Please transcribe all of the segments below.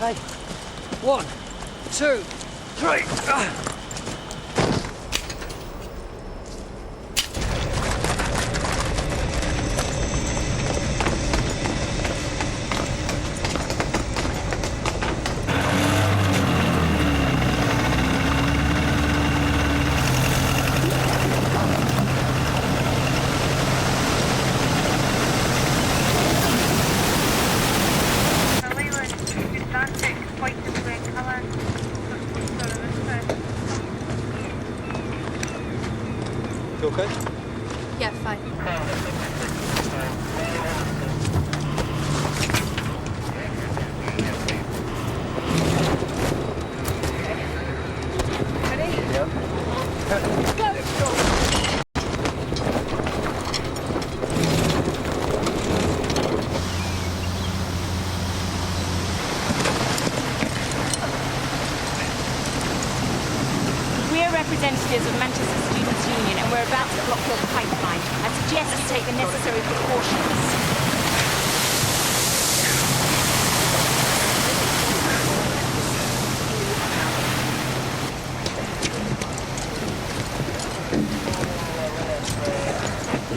Okay. 1, 2, 3. You okay? Yeah, fine. Ready? Yeah. Go! We're representatives of Manchester Students' Union and we're about to block your pipeline. I suggest you take the necessary precautions.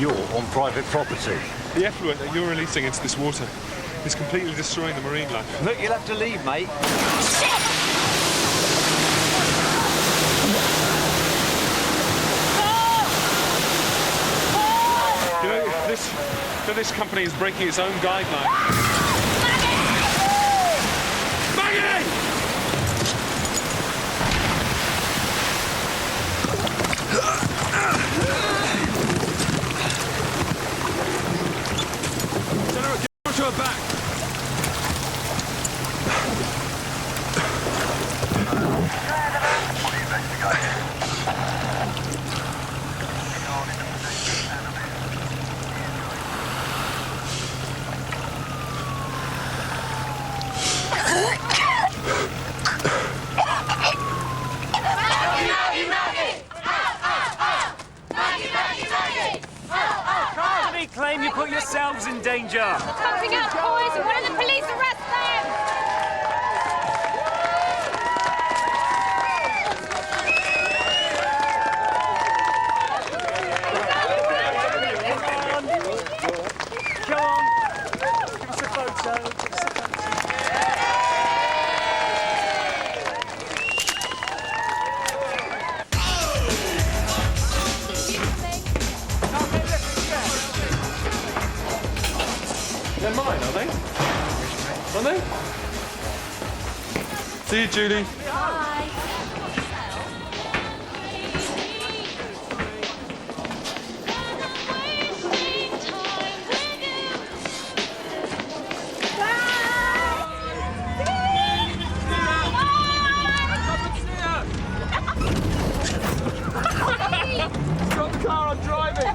You're on private property. The effluent that you're releasing into this water is completely destroying the marine life. Look, you'll have to leave, mate. You know, this company is breaking its own guidelines. Maggie! General, get her to her back. Claim you put yourselves in danger. Pumping out boys, why don't the police arrest them? Come on. Give us a photo. They're mine, are they? Are they? See you, Judy. Bye. Stop the car, I'm driving.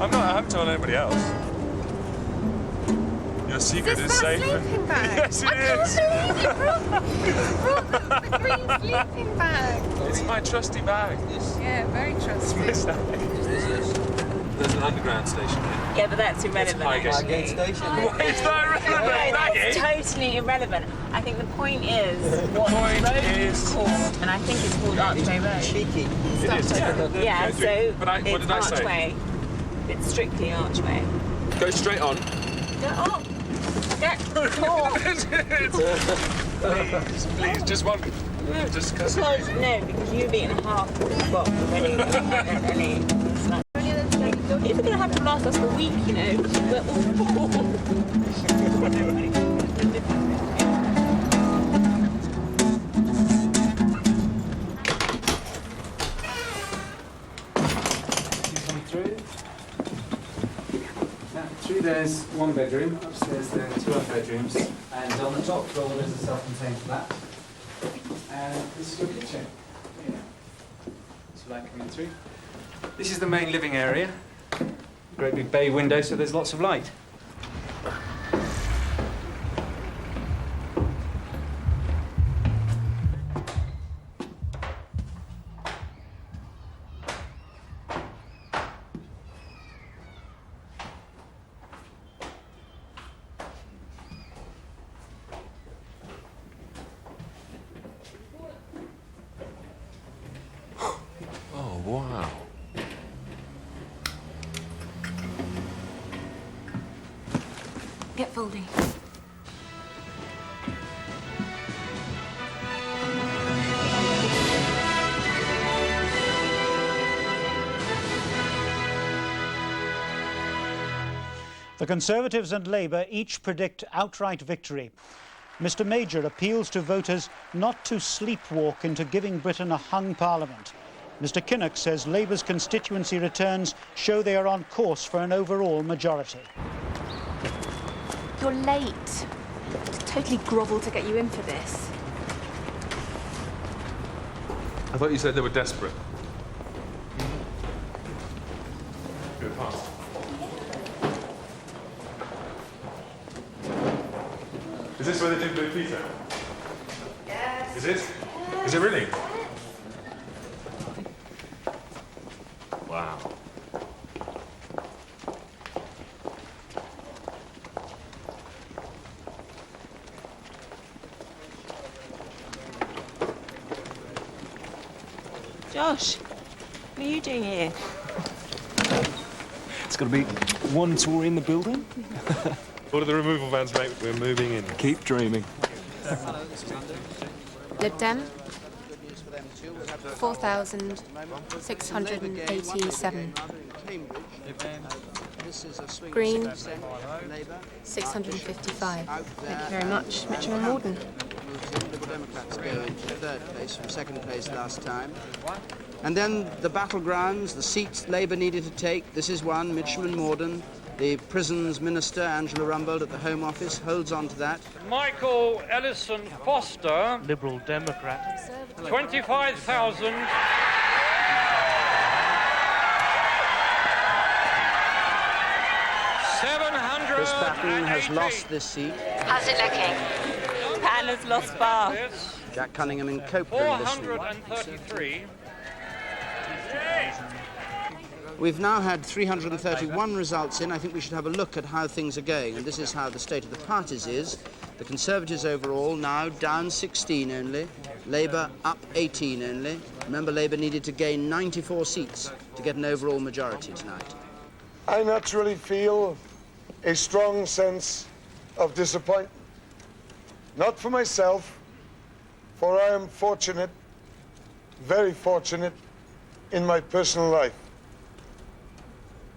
I haven't told anybody else. Your secret is safe. Sleeping bag? Yes, it is. I can't believe you brought the green sleeping bag. It's my trusty bag. Yeah, very trusty. There's an underground station here. Yeah, but that's irrelevant. Highgate Station. Why is that No, irrelevant? that's totally irrelevant. I think the point is what the point road is- is called, and I think it's called Archway Road. Cheeky. It is. Yeah, so But what it's did I say? Archway. It's strictly Archway. Go straight on. Get on. Get on. Please, just one. Just because. Because, no, because you've eaten half the box already. It's like, if we're going to have to last us a week, you know, we're all... Through there's one bedroom, upstairs there are 2 other bedrooms, and on the top floor there's a self-contained flat. And this is your kitchen. Yeah. So light coming through. This is the main living area. Great big bay window, so there's lots of light. scaffolding. The Conservatives and Labour each predict outright victory. Mr Major appeals to voters not to sleepwalk into giving Britain a hung parliament. Mr Kinnock says Labour's constituency returns show they are on course for an overall majority. You're late. Totally grovel to get you in for this. I thought you said they were desperate. Good pass. Is this where they do Blue Peter? Yes. Is it? Is it really? Wow. Josh, what are you doing here? It's got to be one Tory in the building. Order the removal vans, mate. We're moving in. Keep dreaming. Lib Dem, 4,687. Green, 655. Thank you very much. Mitcham and Morden. Liberal Democrats go into third place from second place last time. And then the battlegrounds, the seats Labour needed to take. This is one, Mitcham and Morden. The prisons minister, Angela Rumbold, at the Home Office, holds on to that. Michael Ellison Foster, Liberal Democrat. 25,000. Chris Patten has lost this seat. How's it looking? Pan has lost Bath. Jack Cunningham in Copeland listening. 433. We've now had 331 results in. I think we should have a look at how things are going. And this is how the state of the parties is. The Conservatives overall now down 16 only. Labour up 18 only. Remember, Labour needed to gain 94 seats to get an overall majority tonight. I naturally feel a strong sense of disappointment. Not for myself, for I am fortunate, very fortunate in my personal life.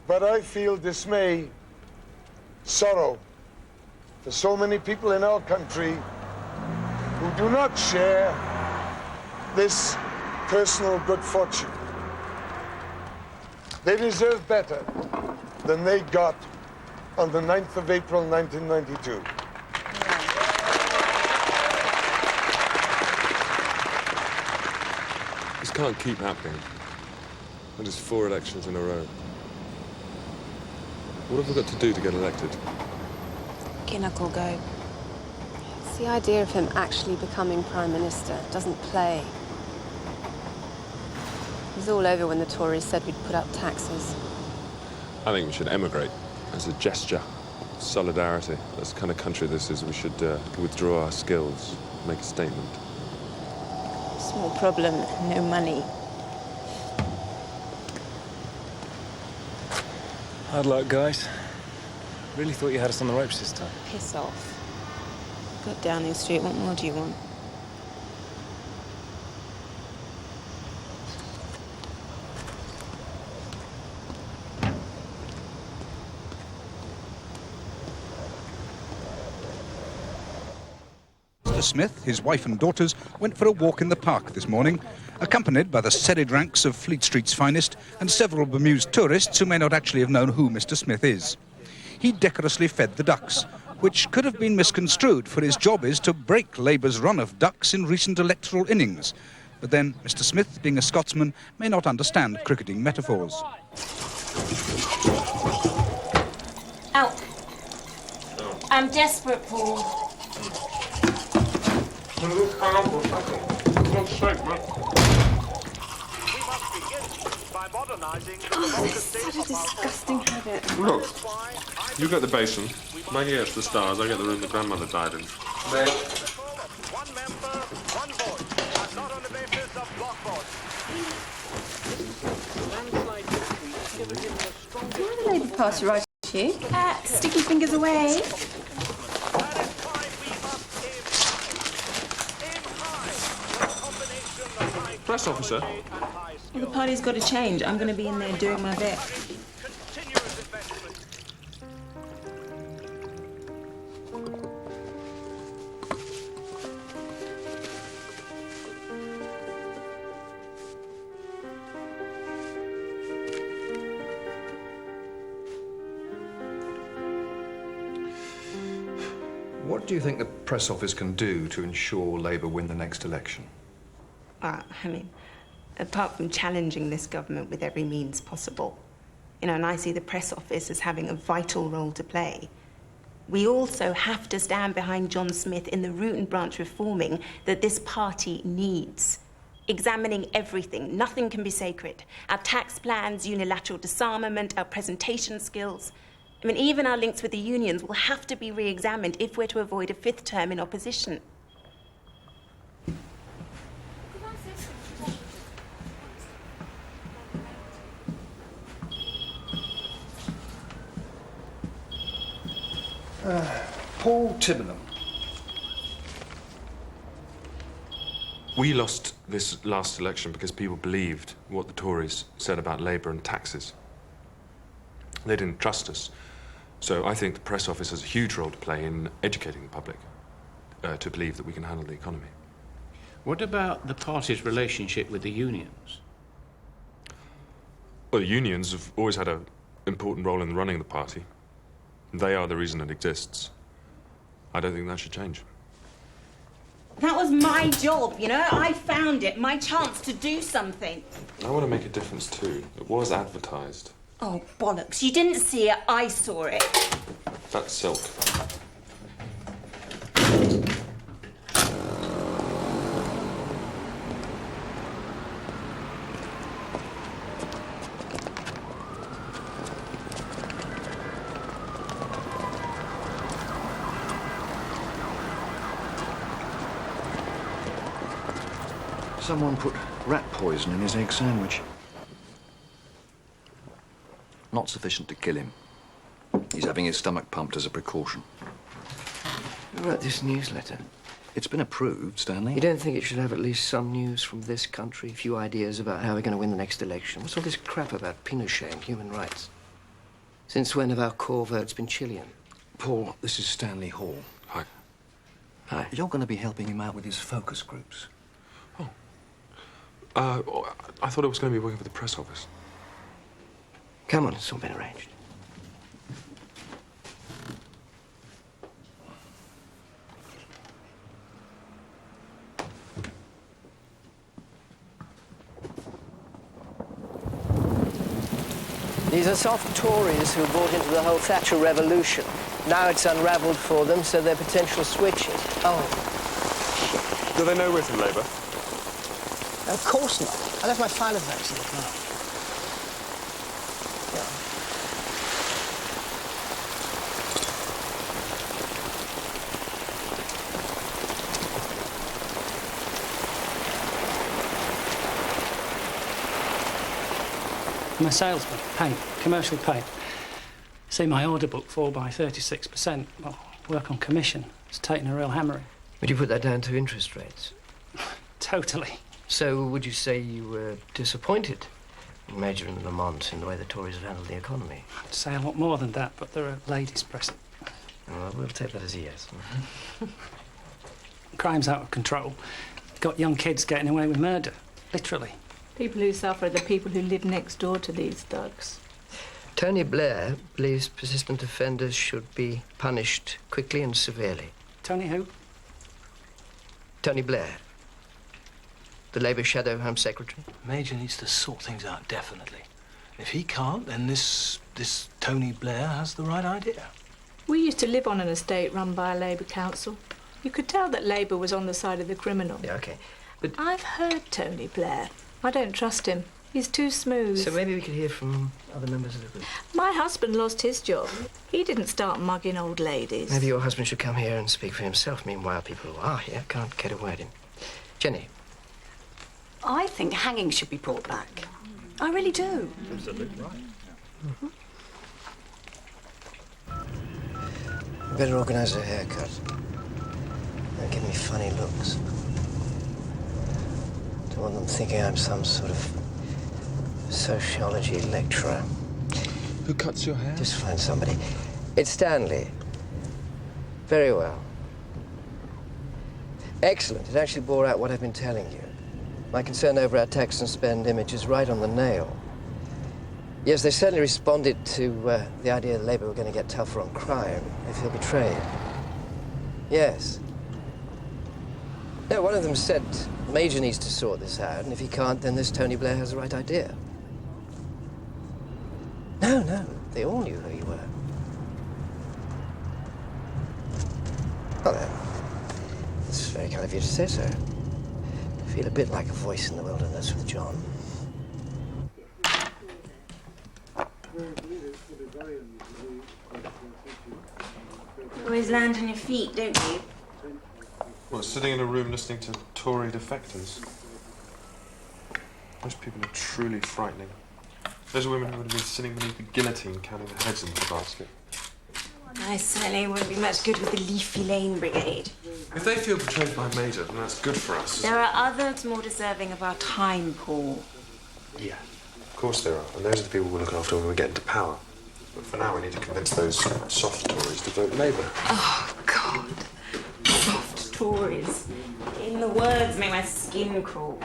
But I feel dismay, sorrow for so many people in our country who do not share this personal good fortune. They deserve better than they got on the 9th of April, 1992. This can't keep happening. That is 4 elections in a row. What have we got to do to get elected? Kinnock will go. It's the idea of him actually becoming Prime Minister. It doesn't play. It was all over when the Tories said we'd put up taxes. I think we should emigrate as a gesture of solidarity. That's the kind of country this is. We should withdraw our skills, make a statement. Small problem, no money. Hard luck, guys. Really thought you had us on the ropes this time. Piss off. Got Downing Street, what more do you want? Mr. Smith, his wife and daughters went for a walk in the park this morning, accompanied by the serried ranks of Fleet Street's finest and several bemused tourists who may not actually have known who Mr. Smith is. He decorously fed the ducks, which could have been misconstrued, for his job is to break Labour's run of ducks in recent electoral innings. But then Mr. Smith, being a Scotsman, may not understand cricketing metaphors. Out. I'm desperate, Paul. Oh, it's such a disgusting habit. Look, you get the basin, Maggie gets the stars, I get the room the grandmother died in. Why the Labour Party writing to you? Sticky fingers away. Press officer? Well, the party's got to change. I'm going to be in there doing my bit. What do you think the press office can do to ensure Labour win the next election? I mean, apart from challenging this government with every means possible, you know, and I see the press office as having a vital role to play. We also have to stand behind John Smith in the root and branch reforming that this party needs. Examining everything. Nothing can be sacred. Our tax plans, unilateral disarmament, our presentation skills. I mean, even our links with the unions will have to be re-examined if we're to avoid a fifth term in opposition. Paul Tibenham. We lost this last election because people believed what the Tories said about Labour and taxes. They didn't trust us. So I think the press office has a huge role to play in educating the public to believe that we can handle the economy. What about the party's relationship with the unions? Well, the unions have always had an important role in running the party. They are the reason it exists. I don't think that should change. That was my job, you know? I found it, my chance to do something. I want to make a difference too. It was advertised. Oh, bollocks. You didn't see it, I saw it. That's silk. Someone put rat poison in his egg sandwich. Not sufficient to kill him. He's having his stomach pumped as a precaution. Who wrote this newsletter? It's been approved, Stanley. You don't think it should have at least some news from this country? A few ideas about how we're going to win the next election? What's all this crap about Pinochet and human rights? Since when have our core votes been Chilean? Paul, this is Stanley Hall. Hi. Hi. You're going to be helping him out with his focus groups. I thought I was going to be working for the press office. Come on, it's all been arranged. These are soft Tories who bought into the whole Thatcher revolution. Now it's unravelled for them, so they're potential switches. Oh. Do they know we're from Labour? Of course not. I left my filofax in the car. I'm a salesman, paint, commercial paint. See my order book fall by 36%. Well, work on commission. It's taken a real hammering. Would you put that down to interest rates? Totally. So would you say you were disappointed in Major and Lamont in the way the Tories have handled the economy? I'd say a lot more than that, but there are ladies present. Well, we'll take that as a yes. Crime's out of control. Got young kids getting away with murder, literally. People who suffer are the people who live next door to these thugs. Tony Blair believes persistent offenders should be punished quickly and severely. Tony who? Tony Blair, the Labour Shadow Home Secretary. Major needs to sort things out, definitely. If he can't, then this Tony Blair has the right idea. We used to live on an estate run by a Labour council. You could tell that Labour was on the side of the criminal. Yeah, OK. But I've heard Tony Blair. I don't trust him. He's too smooth. So maybe we could hear from other members of the group. My husband lost his job. He didn't start mugging old ladies. Maybe your husband should come here and speak for himself. Meanwhile, people who are here can't get a word in. Jenny. I think hanging should be brought back. I really do. Absolutely right. Better organise her haircut. Don't give me funny looks. Don't want them thinking I'm some sort of sociology lecturer. Who cuts your hair? Just find somebody. It's Stanley. Very well. Excellent. It actually bore out what I've been telling you. My concern over our tax and spend image is right on the nail. Yes, they certainly responded to the idea that Labour were going to get tougher on crime. They feel betrayed. Yes. No, one of them said Major needs to sort this out, and if he can't, then this Tony Blair has the right idea. No, they all knew who you were. Well, then, it's very kind of you to say so. I feel a bit like a voice in the wilderness with John. You always land on your feet, don't you? Well, sitting in a room listening to Tory defectors. Most people are truly frightening. Those are women who would have been sitting beneath the guillotine counting the heads into the basket. I certainly wouldn't be much good with the Leafy Lane Brigade. If they feel betrayed by Major, then that's good for us. There are others more deserving of our time, Paul. Yeah, of course there are. And those are the people we'll look after when we get into power. But for now, we need to convince those soft Tories to vote Labour. Oh, God. Soft Tories. Even the words make my skin crawl.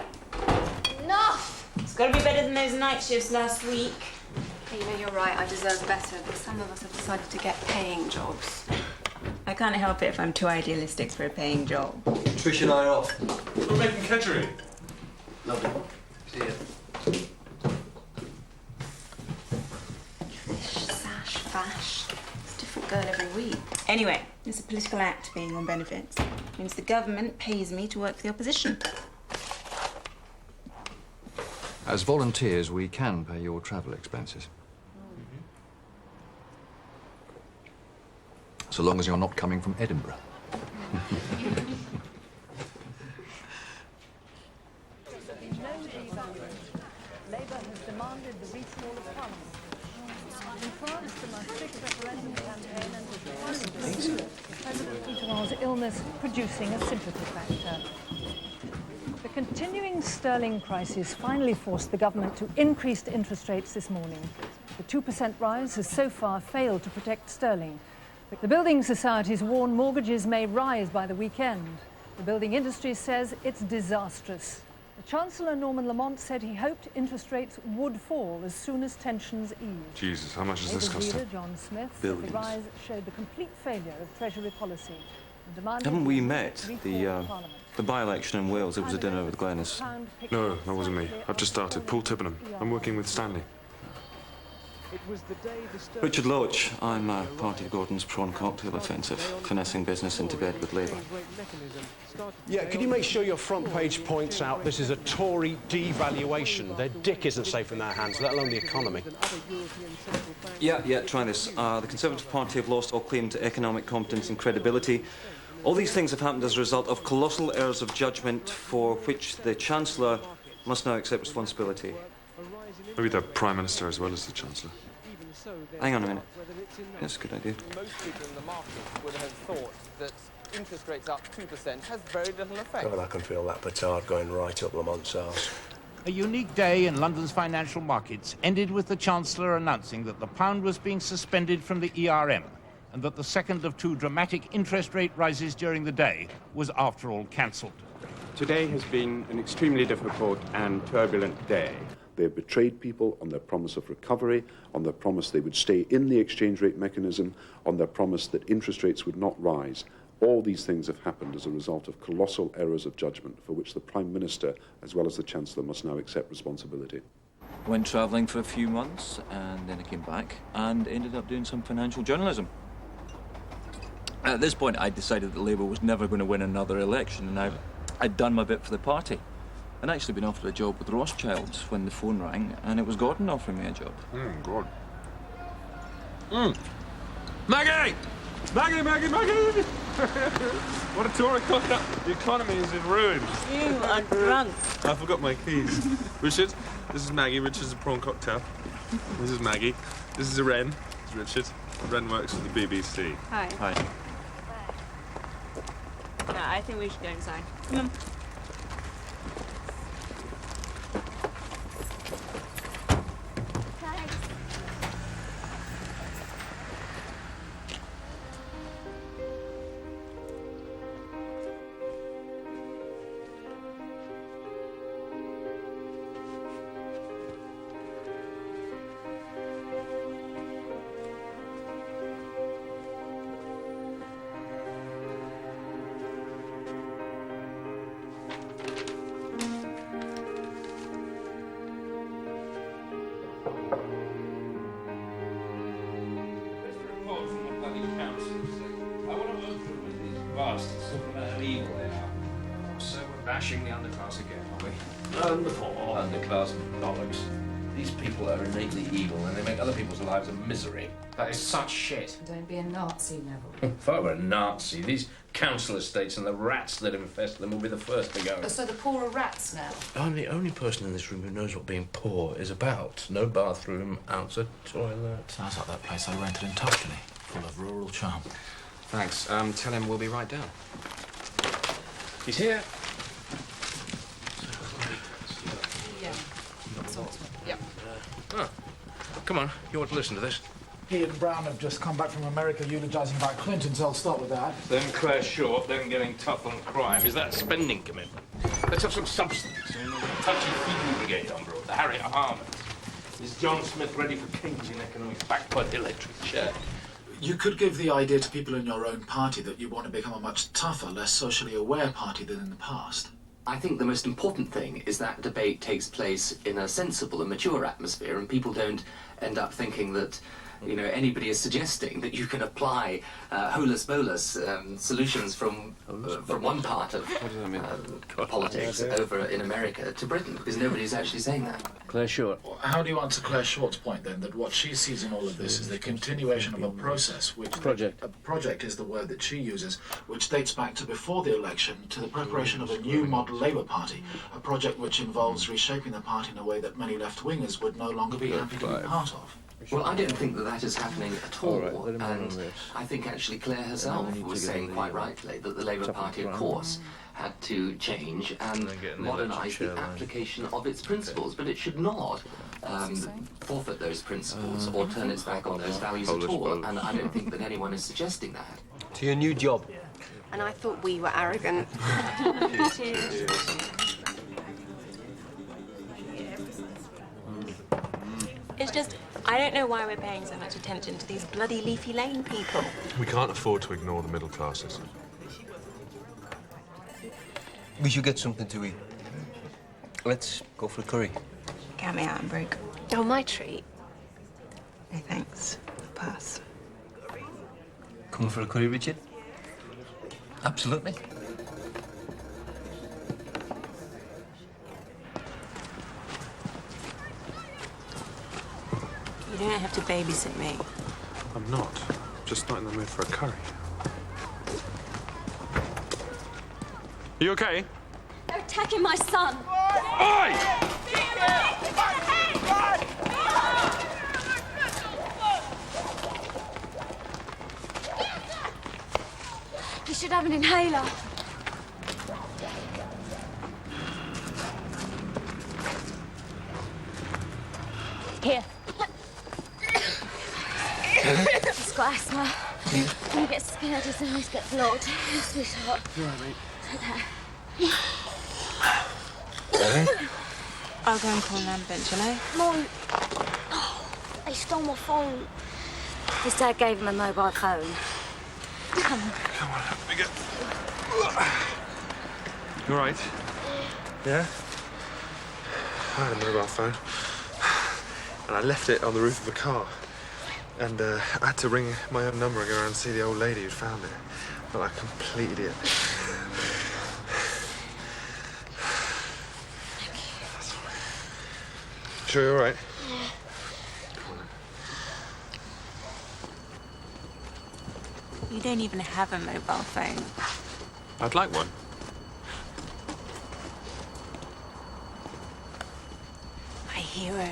Enough! It's got to be better than those night shifts last week. Hey, you know, you're right. I deserve better. But some of us have decided to get paying jobs. I can't help it if I'm too idealistic for a paying job. Trish and I are off. We're making kedgeree. Lovely. See ya. Sash, fash. It's a different girl every week. Anyway, it's a political act being on benefits. It means the government pays me to work for the opposition. As volunteers, we can pay your travel expenses. So long as you're not coming from Edinburgh. Labour has demanded the recall of Parliament. In France, the Maastricht referendum campaign and President Mitterrand's illness producing a sympathy factor. The continuing sterling crisis finally forced the government to increase interest rates this morning. The 2% rise has so far failed to protect sterling. The building societies warn mortgages may rise by the weekend. The building industry says it's disastrous. The Chancellor, Norman Lamont, said he hoped interest rates would fall as soon as tensions eased. Jesus, how much does this cost? Leader John Smith said the rise showed the complete failure of Treasury policy and demanded... Haven't we met? The by-election in Wales, it was a dinner with Glenys. No, that wasn't me. I've just started. Paul Tibbenham. I'm working with Stanley. Richard Loach. I'm part of Gordon's prawn cocktail offensive, finessing business into bed with Labour. Yeah, could you make sure your front page points out this is a Tory devaluation? Their dick isn't safe in their hands, let alone the economy. Yeah, try this. The Conservative Party have lost all claim to economic competence and credibility. All these things have happened as a result of colossal errors of judgment for which the Chancellor must now accept responsibility. Maybe the Prime Minister as well as the Chancellor. Hang on a minute. That's a good idea. Most people in the market would have thought that interest rates up 2% has very little effect. God, I can feel that petard going right up Lamont's arse. A unique day in London's financial markets ended with the Chancellor announcing that the pound was being suspended from the ERM and that the second of two dramatic interest rate rises during the day was, after all, cancelled. Today has been an extremely difficult and turbulent day. They have betrayed people on their promise of recovery, on their promise they would stay in the exchange rate mechanism, on their promise that interest rates would not rise. All these things have happened as a result of colossal errors of judgment for which the Prime Minister, as well as the Chancellor, must now accept responsibility. Went travelling for a few months, and then I came back and ended up doing some financial journalism. At this point, I decided that Labour was never going to win another election, and I'd done my bit for the party. I'd actually been offered a job with Rothschilds when the phone rang, and it was Gordon offering me a job. Gordon. Maggie! Maggie! What a Tory cock-up. The economy is in ruins. You are drunk. I forgot my keys. Richard, this is Maggie. Richard's a prawn cocktail. This is Maggie. This is Ren. This is Richard. Ren works for the BBC. Hi. Hi. No, I think we should go inside. Come on. about how evil they are. So we're bashing the underclass again, are we? And the poor underclass bollocks. These people are innately evil and they make other people's lives a misery. That is such shit. Don't be a Nazi, Neville. If I were a Nazi, these council estates and the rats that infest them will be the first to go. Oh, so the poor are rats now? I'm the only person in this room who knows what being poor is about. No bathroom, ounce toilet. Sounds like that place I rented in Tuscany, full of rural charm. Thanks. Tell him we'll be right down. He's here. Yeah. Yep. Oh, come on, you want to listen to this? He and Brown have just come back from America eulogising about Clinton, so I'll start with that. Then Claire Short, then getting tough on crime. Is that spending commitment? Let's have some substance. Touchy-feely brigade on board, the Harriet Harman. Is John Smith ready for Keynesian economics backed by the electric chair? You could give the idea to people in your own party that you want to become a much tougher, less socially aware party than in the past. I think the most important thing is that debate takes place in a sensible and mature atmosphere, and people don't end up thinking that, you know, anybody is suggesting that you can apply holus bolus solutions from one part of politics over in America to Britain, because nobody's actually saying that. Claire Short. How do you answer Claire Short's point, then, that what she sees in all of this is the continuation of a process, which... Project. A project is the word that she uses, which dates back to before the election, to the preparation of a new model Labour Party, a project which involves reshaping the party in a way that many left-wingers would no longer be happy to be part of. Well, I don't think that that is happening at all, and I think actually Claire herself was saying quite rightly that the Labour Party, of course, had to change and modernise the application of its principles, but it should not forfeit those principles or turn its back on those values at all, and I don't think that anyone is suggesting that. To your new job. And I thought we were arrogant. It's just, I don't know why we're paying so much attention to these bloody Leafy Lane people. We can't afford to ignore the middle classes. We should get something to eat. Let's go for a curry. Count me out, I'm broke. Oh, my treat. No thanks. Pass. Coming for a curry, Richard? Absolutely. You don't have to babysit me. I'm not. Just not in the mood for a curry. You okay? They're attacking my son. Oi! He should have an inhaler. Here. He's got asthma. When he gets scared, his nose gets blocked. Sweetheart. You all right, mate? Take that. I'll go and call an ambulance, shall I? Mom. Oh, they stole my phone. His dad gave him a mobile phone. Come on. Come on, let me get... You all right? Yeah? I had a mobile phone. And I left it on the roof of a car. And I had to ring my own number and go around and see the old lady who'd found it. I felt like a complete idiot. Sure you're all right? Yeah. You don't even have a mobile phone. I'd like one. My hero.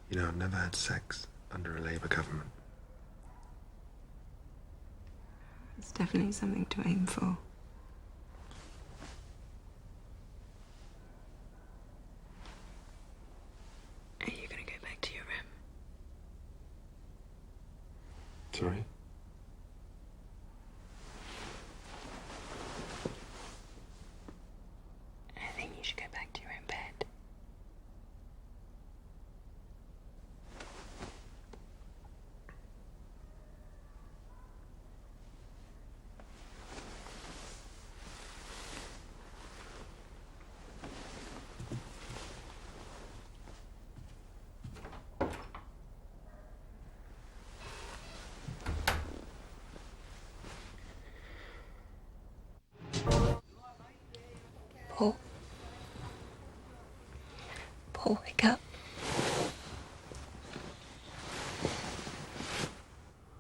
You know, I've never had sex under a Labour government. It's definitely something to aim for. Are you going to go back to your room? Sorry? I think you should go back to your own bed. Paul. Paul, wake up.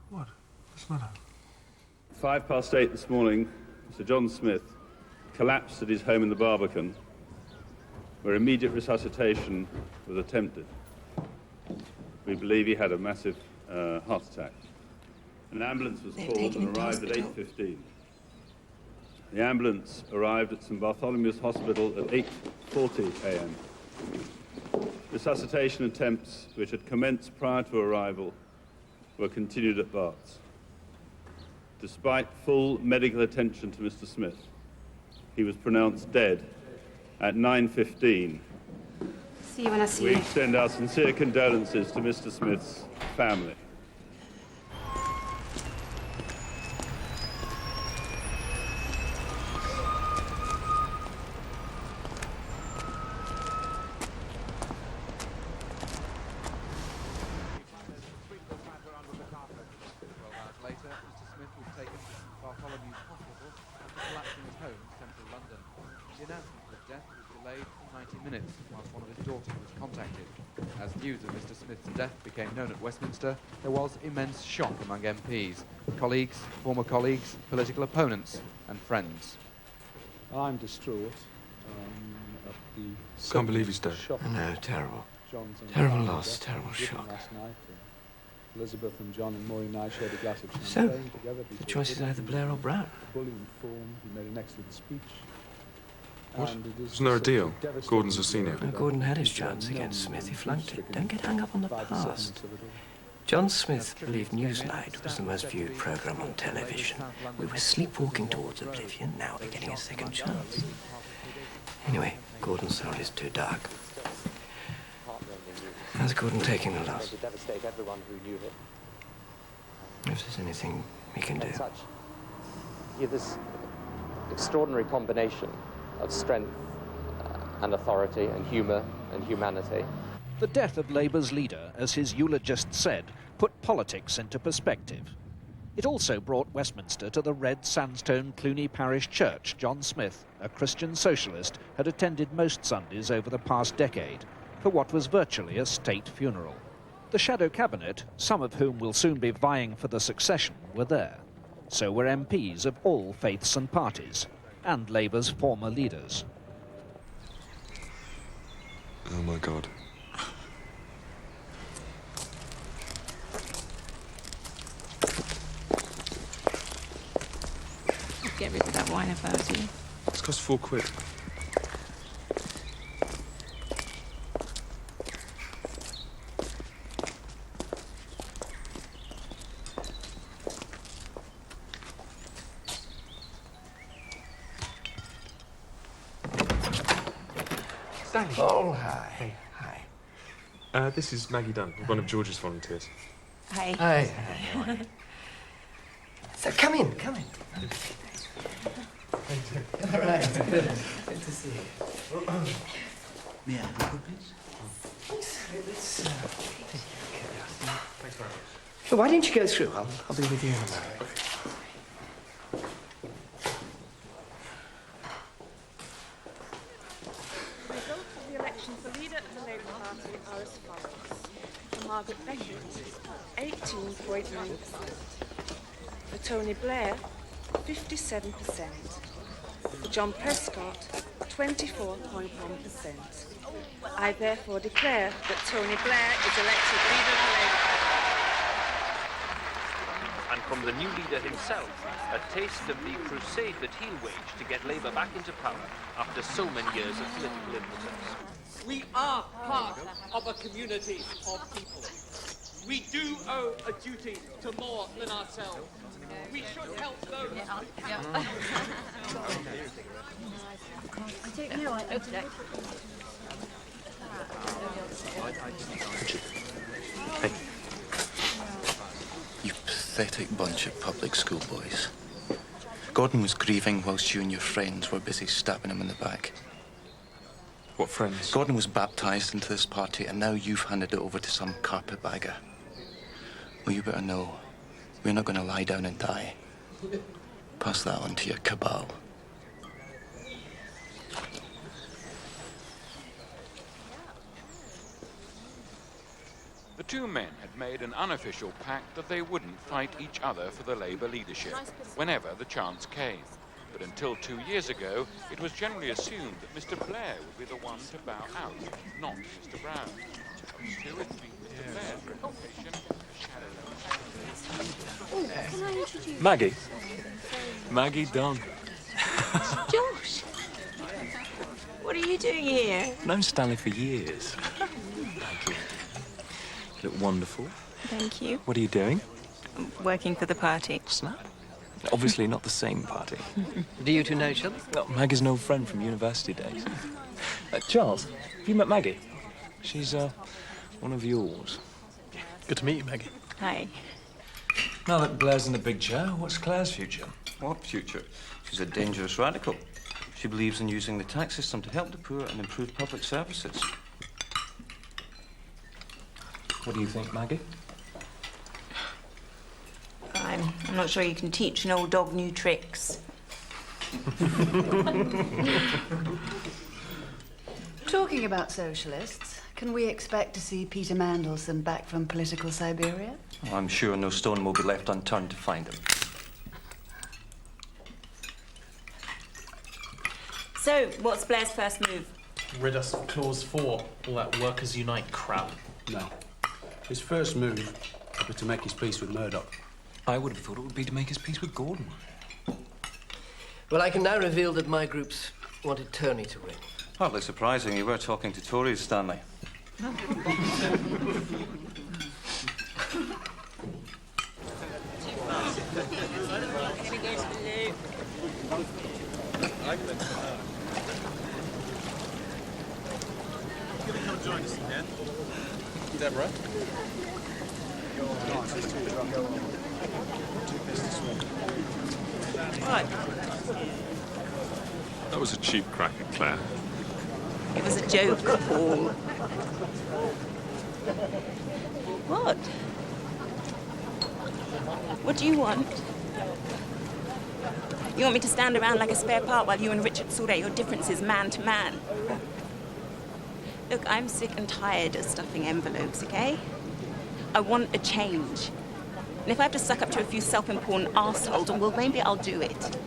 What? What's the matter? 8:05 this morning, Sir John Smith collapsed at his home in the Barbican, where immediate resuscitation was attempted. We believe he had a massive heart attack. An ambulance was called and arrived at 8:15. The ambulance arrived at St Bartholomew's Hospital at 8:40 a.m. Resuscitation attempts, which had commenced prior to arrival, were continued at Barts. Despite full medical attention to Mr. Smith, he was pronounced dead at 9:15. See you when I see We you. extend our sincere condolences to Mr. Smith's family. Known at Westminster, there was immense shock among MPs, colleagues, former colleagues, political opponents and friends. I'm distraught at the... Can't believe he's dead. No, terrible. Terrible loss, terrible shock. Last night, Elizabeth and John and Maureen and I shared a glass of So, champagne together. the choice is either Blair or Brown. Bullying form, he made an excellent speech. What? And it is Wasn't there a such deal? devastating Gordon's a senior. No, Gordon had his chance against Smith. He flunked it. Don't get hung up on the past. John Smith believed Newsnight was the most viewed programme on television. We were sleepwalking towards oblivion. Now we're getting a second chance. Anyway, Gordon's soul is too dark. How's Gordon taking the loss? Devastate everyone who knew him. If there's anything we can do. You have this extraordinary combination of strength and authority and humour and humanity. The death of Labour's leader, as his eulogist said, put politics into perspective. It also brought Westminster to the red sandstone Cluny Parish Church John Smith, a Christian socialist, had attended most Sundays over the past decade, for what was virtually a state funeral. The shadow cabinet, some of whom will soon be vying for the succession, were there. So were MPs of all faiths and parties, and Labour's former leaders. Oh my God. Get rid of that wine about you. It's cost £4. Stanley. Oh, hi. Hey. Hi. This is Maggie Dunn, one of George's volunteers. Hi. Hi. So come in. All right. Good to see you. May I have a book, please? Let's Thanks very much. So why don't you go through? I'll be with you in a moment. The results of the election for leader of the Labour Party are as follows. For Margaret Beckett, 18.9%. For Tony Blair, 57%. For John Prescott, 24.1%. I therefore declare that Tony Blair is elected leader of the Labour Party. And from the new leader himself, a taste of the crusade that he'll wage to get Labour back into power after so many years of political impotence. We are part of a community of people. We do owe a duty to more than ourselves. We should help those. I don't know. Hey. You pathetic bunch of public school boys. Gordon was grieving whilst you and your friends were busy stabbing him in the back. What friends? Gordon was baptised into this party, and now you've handed it over to some carpetbagger. Well, you better know, we're not going to lie down and die. Pass that on to your cabal. The two men had made an unofficial pact that they wouldn't fight each other for the Labour leadership whenever the chance came. But until 2 years ago, it was generally assumed that Mr. Blair would be the one to bow out, not Mr. Brown. Still, it's been Mr. Blair's reputation Can I introduce Maggie. Maggie Dunn. Josh! What are you doing here? Known Stanley for years. You look wonderful. Thank you. What are you doing? Working for the party. Snap. Obviously not the same party. Do you two know each other? No, Maggie's an old friend from university days. Charles, have you met Maggie? She's, one of yours. Good to meet you, Maggie. Hi. Now that Blair's in the big chair, what's Claire's future? What future? She's a dangerous radical. She believes in using the tax system to help the poor and improve public services. What do you think, Maggie? I'm not sure you can teach an old dog new tricks. Talking about socialists, can we expect to see Peter Mandelson back from political Siberia? Oh, I'm sure no stone will be left unturned to find him. So, what's Blair's first move? Rid us of Clause 4, all that Workers Unite crap. No. His first move would be to make his peace with Murdoch. I would have thought it would be to make his peace with Gordon. Well, I can now reveal that my groups wanted Tony to win. Hardly surprising. You were talking to Tories, Stanley. Join us again. Deborah. Right. That was a cheap crack at Claire. It was a joke, Paul. What? What do you want? You want me to stand around like a spare part while you and Richard sort out your differences man to man? Look, I'm sick and tired of stuffing envelopes, okay? I want a change. And if I have to suck up to a few self-important arseholes, well, maybe I'll do it.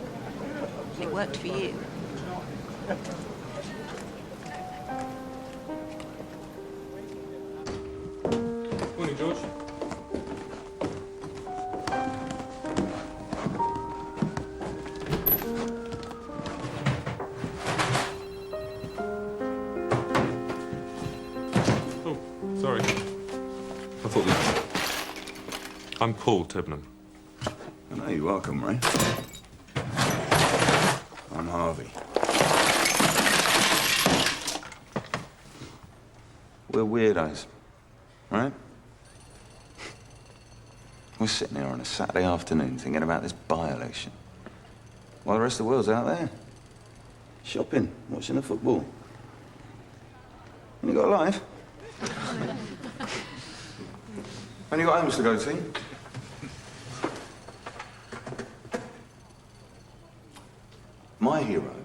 And it worked for you. Morning, George. Oh, sorry. I thought that... I'm Paul Tibnam. I know you're welcome, Ray. I'm Harvey. We're weirdos, right? We're sitting here on a Saturday afternoon thinking about this by-election, while the rest of the world's out there, shopping, watching the football. And you got a life. And you got homes to go to. My hero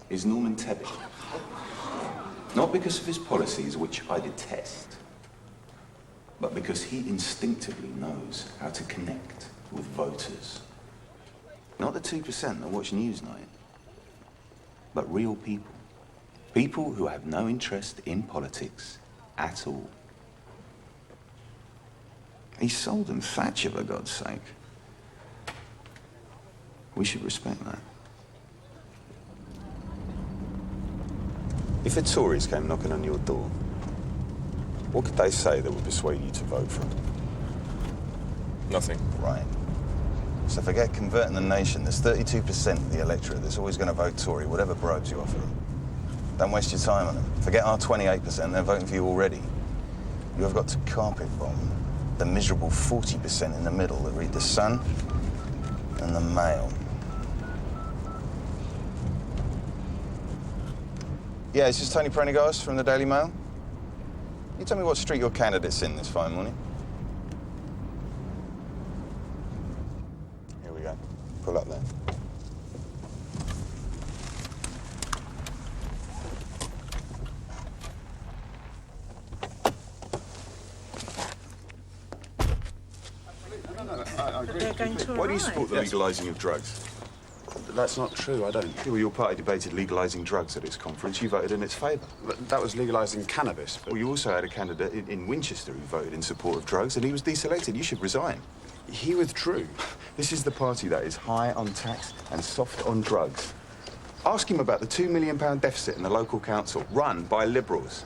is Norman Tebbit. Not because of his policies, which I detest, but because he instinctively knows how to connect with voters. Not the 2% that watch Newsnight, but real people. People who have no interest in politics at all. He sold them Thatcher, for God's sake. We should respect that. If the Tories came knocking on your door, What could they say that would persuade you to vote for him? Nothing. Right. So forget converting the nation. There's 32% of the electorate that's always going to vote Tory, whatever bribes you offer them. Don't waste your time on them. Forget our 28%, they're voting for you already. You have got to carpet bomb the miserable 40% in the middle that read the Sun and the Mail. Yeah, this is Tony Prendergast from the Daily Mail. You tell me what street your candidate's in this fine morning. Here we go. Pull up there. They're going to Why do you arrive. support the legalising of drugs? That's not true, I don't. Yeah, well, your party debated legalising drugs at its conference. You voted in its favour. That was legalising cannabis. Well, you also had a candidate in Winchester who voted in support of drugs, and he was deselected. You should resign. He withdrew. This is the party that is high on tax and soft on drugs. Ask him about the £2 million deficit in the local council, run by Liberals.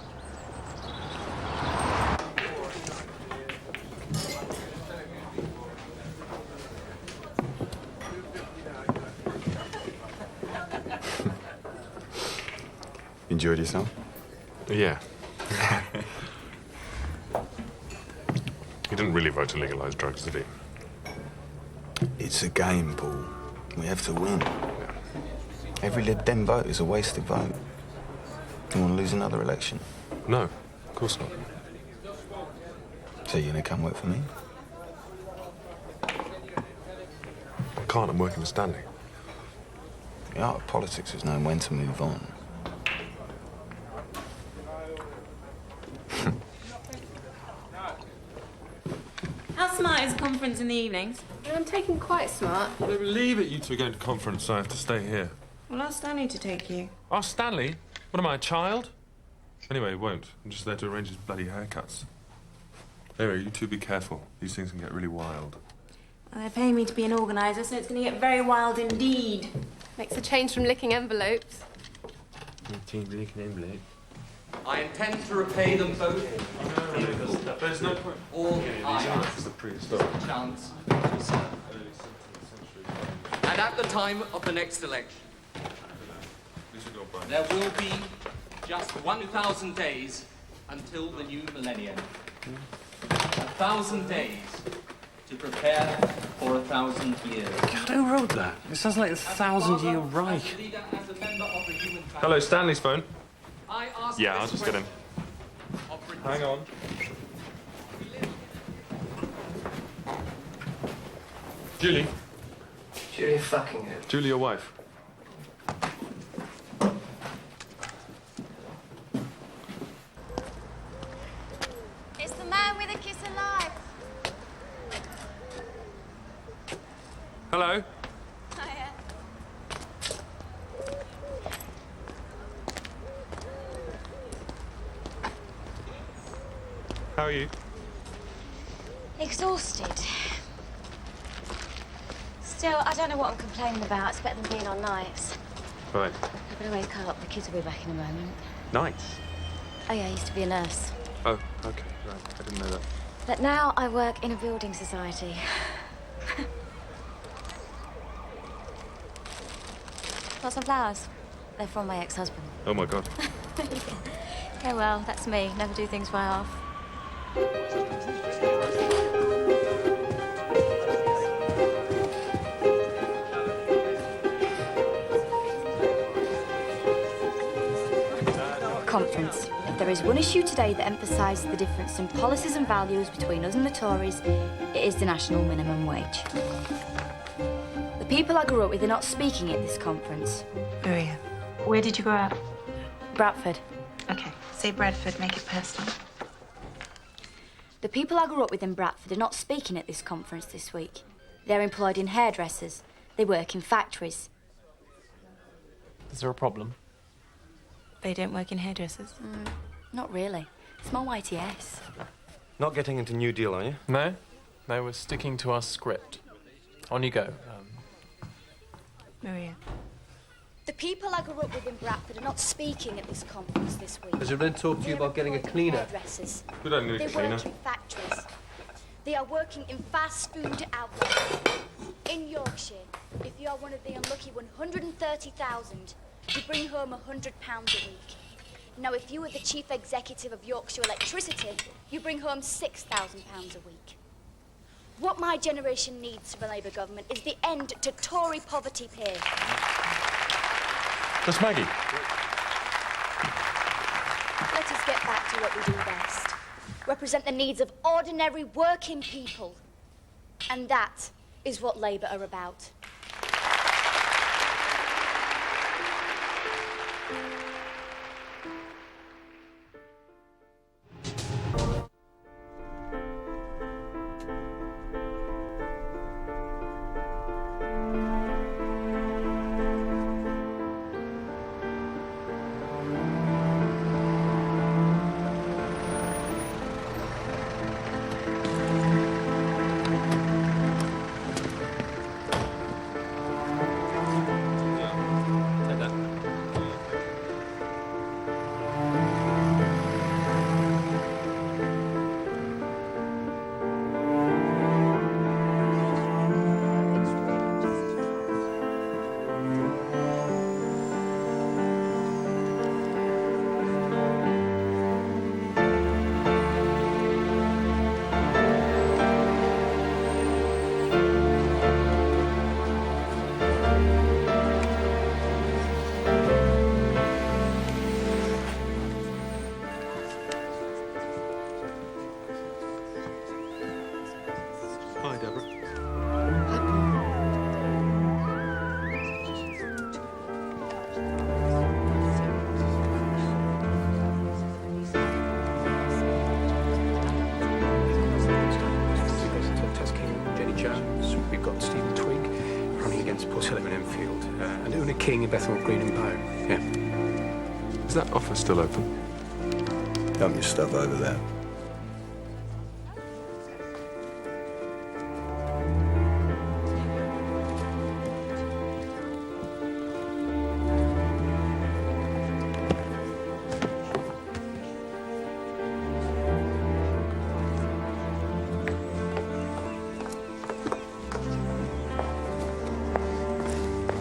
Enjoyed yourself? Yeah. He didn't really vote to legalise drugs, did he? It's a game, Paul. We have to win. Every Lib Dem vote is a wasted vote. You want to lose another election? No, of course not. So you're going to come work for me? I can't, I'm working with Stanley. The art of politics is knowing when to move on. How smart is a conference in the evenings? I'm taking quite smart. Leave it, you two are going to conference, so I have to stay here. Well, ask Stanley to take you. Oh, Stanley? What am I, a child? Anyway, he won't. I'm just there to arrange his bloody haircuts. Anyway, you two be careful. These things can get really wild. Well, they're paying me to be an organiser, so it's going to get very wild indeed. Makes a change from licking envelopes. I intend to repay them both. There's no point. All I ask It's the prehistoric. is a chance to serve. And at the time of the next election, there will be just 1,000 days until the new millennium. 1,000 days to prepare for 1,000 years. God, who wrote that? It sounds like a 1,000-year Reich. Hello, Stanley's phone. I ask Yeah, I'll just get in. Hang on. Julie. Julie fucking who? Julie, your wife. It's the man with a kiss alive. Hello. Hiya. How are you? Exhausted. Still, I don't know what I'm complaining about. It's better than being on nights. Right. I better wake up. The kids will be back in a moment. Nice. Oh yeah, I used to be a nurse. Oh, okay. Right. I didn't know that. But now I work in a building society. Got some flowers. They're from my ex-husband. Oh, my God. Yeah, well, that's me. Never do things by half. Conference. If there is one issue today that emphasises the difference in policies and values between us and the Tories, it is the national minimum wage. The people I grew up with are not speaking at this conference. Maria, where did you grow up? Bradford. Okay, say Bradford, make it personal. The people I grew up with in Bradford are not speaking at this conference this week. They're employed in hairdressers. They work in factories. Is there a problem? They don't work in hairdressers? Not really. Small YTS. Not getting into New Deal, are you? No. No, we're sticking to our script. On you go. Maria. The people I grew up with in Bradford are not speaking at this conference this week. Has everyone talked to you about getting a cleaner? Hairdressers. We don't need They a cleaner. work in factories. They are working in fast food outlets. In Yorkshire, if you are one of the unlucky 130,000, you bring home £100 a week. Now, if you were the chief executive of Yorkshire Electricity, you bring home £6,000 a week. What my generation needs from a Labour government is the end to Tory poverty pay. That's Maggie. Let us get back to what we do best. Represent the needs of ordinary working people. And that is what Labour are about. Hi, Deborah. Jenny Jones, we've got Stephen Twig running against Paul Hillary in Enfield, and Una King in Bethnal Green and Bow. Yeah. Is that office still open? Dump your stuff over there.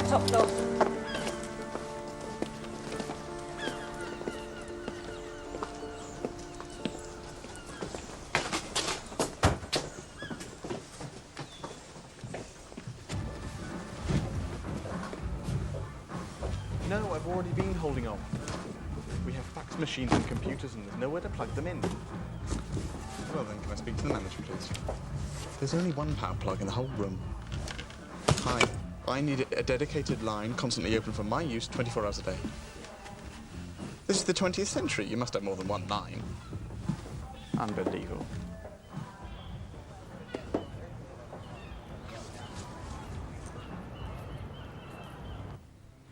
Top floor. No, I've already been holding on. We have fax machines and computers and there's nowhere to plug them in. Well then, can I speak to the manager, please? There's only one power plug in the whole room. Hi. I need a dedicated line constantly open for my use 24 hours a day. This is the 20th century. You must have more than one line. Unbelievable.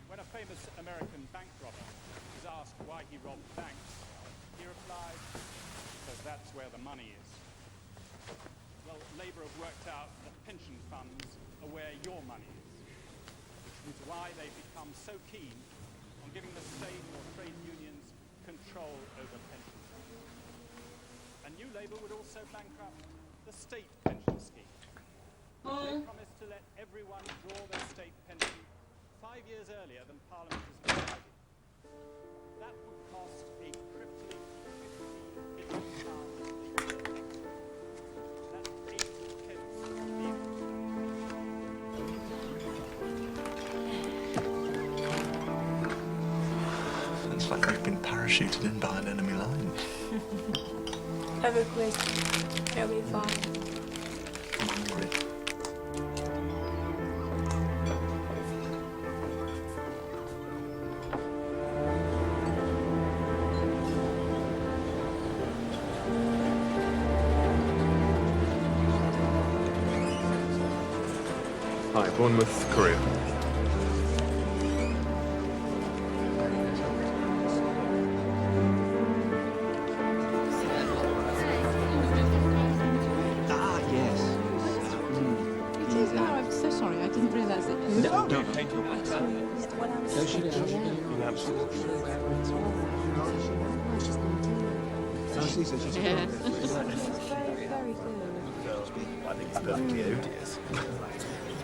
When a famous American bank robber is asked why he robbed banks, he replied, because that's where the money is. Well, Labour have worked out that pension funds are where your money is. Which is why they've become so keen on giving the state or trade unions control over pension funds. And New Labour would also bankrupt the state pension scheme. They promised to let everyone draw their state pension 5 years earlier than Parliament has decided. That would cost a crippling £50 billion. That's 8 pence a year. It's like we've been parachuted in behind enemy lines. Have a quick. It'll be fine. I'm hungry. Hi, Bournemouth Courier. I'm so sorry, I didn't realise it. No, she did. I think it's perfectly odious.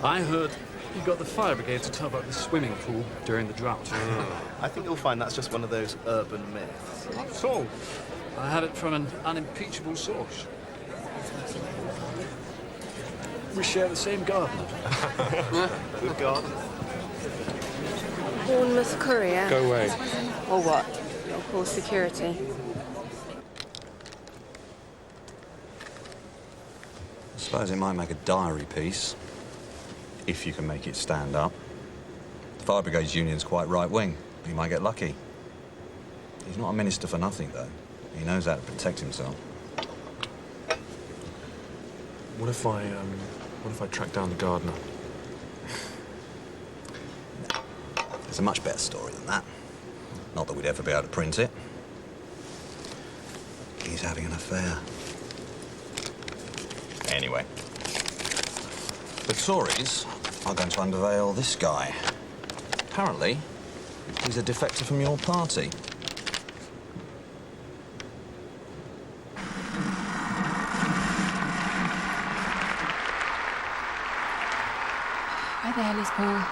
I heard you got the fire brigade to top up the swimming pool during the drought. I think you'll find that's just one of those urban myths. Not at all. I had it from an unimpeachable source. We share the same gardener. Good gardener. Bournemouth Courier. Go away. Or what? You'll call security. I suppose it might make a diary piece, if you can make it stand up. The Fire Brigade's union's quite right-wing. He might get lucky. He's not a minister for nothing, though. He knows how to protect himself. What if I track down the gardener? It's a much better story than that. Not that we'd ever be able to print it. He's having an affair. Anyway. The Tories are going to unveil this guy. Apparently, he's a defector from your party. Hi there, Liz Paul.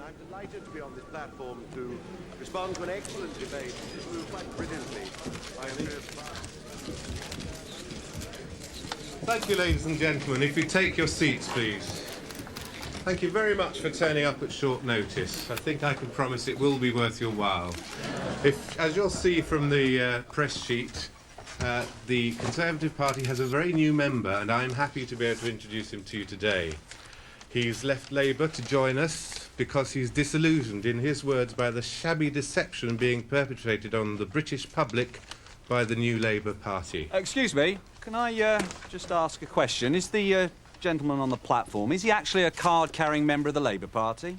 I'm delighted to be on this platform to respond to an excellent debate through quite brilliantly by Thank you, ladies and gentlemen. If you take your seats, please. Thank you very much for turning up at short notice. I think I can promise it will be worth your while. As you'll see from the press sheet, the Conservative Party has a very new member, and I'm happy to be able to introduce him to you today. He's left Labour to join us because he's disillusioned, in his words, by the shabby deception being perpetrated on the British public by the new Labour Party. Excuse me, can I just ask a question? Is the gentleman on the platform, is he actually a card-carrying member of the Labour Party?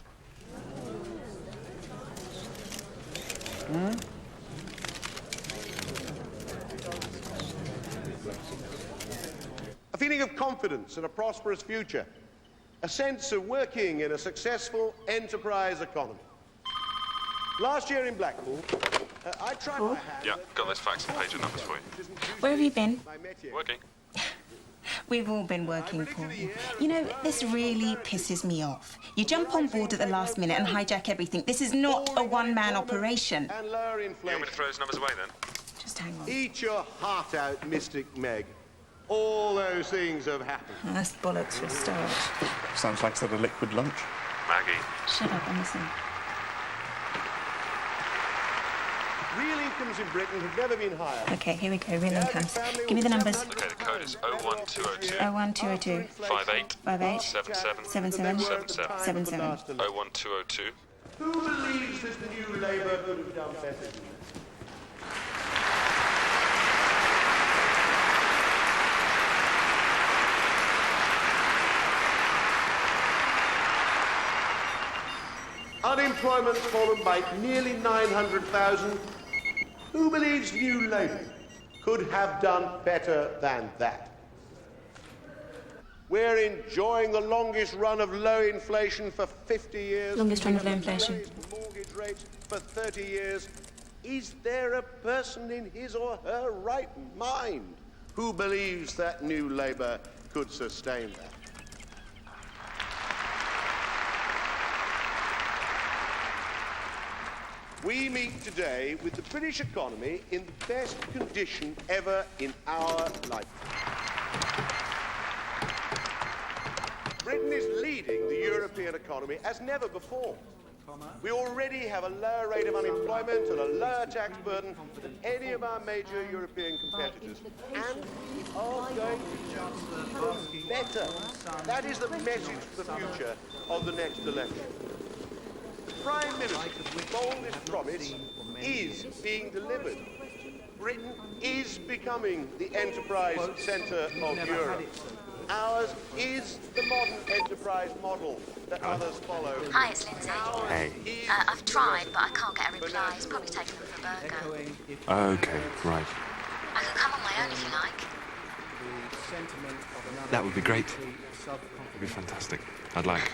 a feeling of confidence and a prosperous future, a sense of working in a successful enterprise economy. Last year in Blackpool, I tried my hand... Yeah, got those facts and page numbers for you. Where have you been? Working. We've all been working, Paul. You know, this really pisses me off. You jump on board at the last minute and hijack everything. This is not a one-man operation. And lower You inflation. want me to throw those numbers away, then? Just hang on. Eat your heart out, Mystic Meg. All those things have happened. Oh, that's bollocks for a start. Sounds like a liquid lunch. Maggie. Shut up and listen. Real incomes in Britain have never been higher. OK, here we go. Real incomes. Give me the numbers. OK, the code is 01202. 01202. 58. 58. 77. 77. 77. 01202. Who believes that the new Labour could have done better? Unemployment fallen by nearly 900,000. Who believes New Labour could have done better than that? We're enjoying the longest run of low inflation for 50 years. Longest run of low inflation. Mortgage rates for 30 years. Is there a person in his or her right mind who believes that New Labour could sustain that? We meet today with the British economy in the best condition ever in our lifetime. Britain is leading the European economy as never before. We already have a lower rate of unemployment and a lower tax burden than any of our major European competitors. And we are going to do better. That is the message for the future of the next election. The Prime Minister's boldest promise is being delivered. Britain is becoming the enterprise centre of Europe. Ours is the modern enterprise model that others follow. Hi, it's Lindsay. Hey. I've tried, but I can't get a reply. It's probably taken them for a burger. OK, right. I can come on my own if you like. That would be great. It'd be fantastic. I'd like.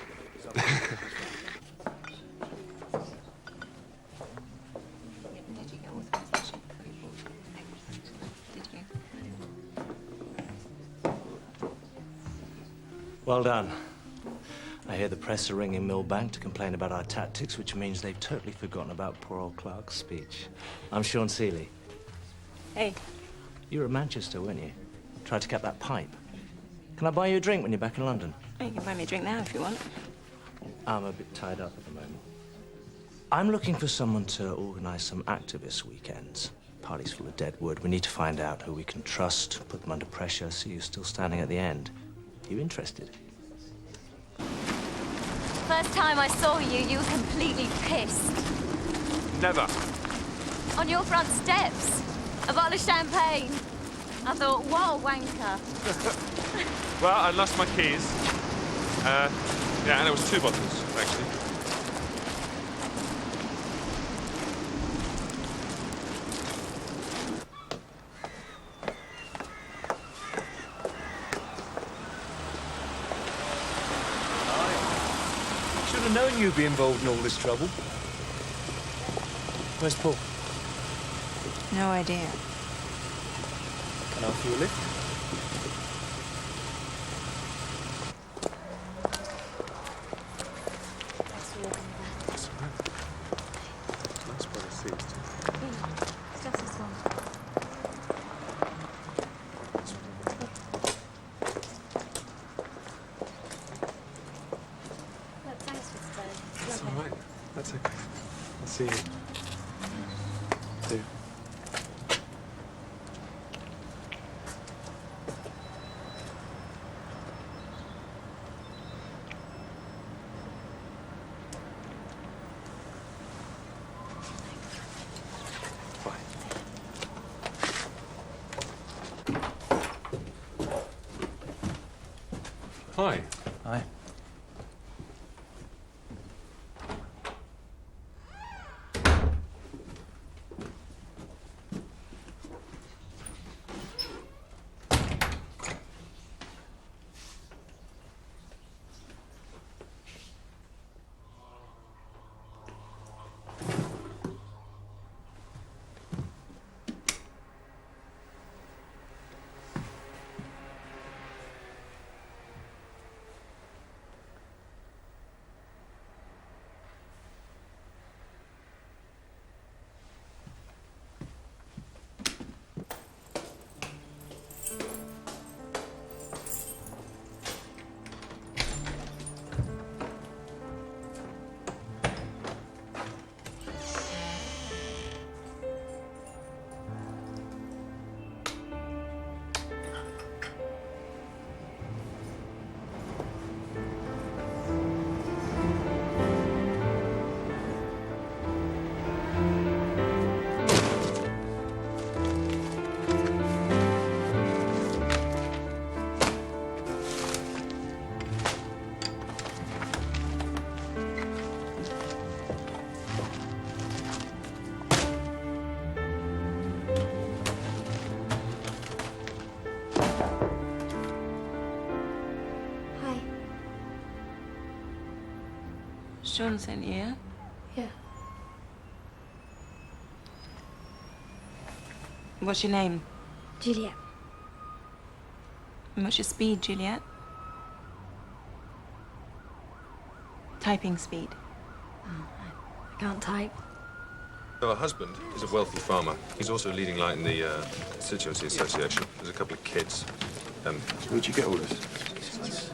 Well done. I hear the press are ringing Millbank to complain about our tactics, which means they've totally forgotten about poor old Clark's speech. I'm Sean Seeley. Hey. You were at Manchester, weren't you? Tried to cap that pipe. Can I buy you a drink when you're back in London? Oh, you can buy me a drink now if you want. I'm a bit tied up at the moment. I'm looking for someone to organise some activist weekends. Parties full of dead wood. We need to find out who we can trust, put them under pressure, see who's still standing at the end. Are you interested? First time I saw you, you were completely pissed. Never. On your front steps. A bottle of champagne. I thought, what a wanker. Well, I lost my keys. Yeah, and it was 2 bottles, actually. Should have known you'd be involved in all this trouble. Where's Paul? No idea. Can I offer you a lift? Nice brother seats. It's just this one. Look, thanks for today. That's all right. That's okay. I'll see you. See you. Hi. Hi. Sean sent you, yeah? Yeah. What's your name? Juliet. And what's your speed, Juliet? Typing speed. I can't type. So her husband is a wealthy farmer. He's also a leading light in the constituency association. There's a couple of kids. Where'd you get all this?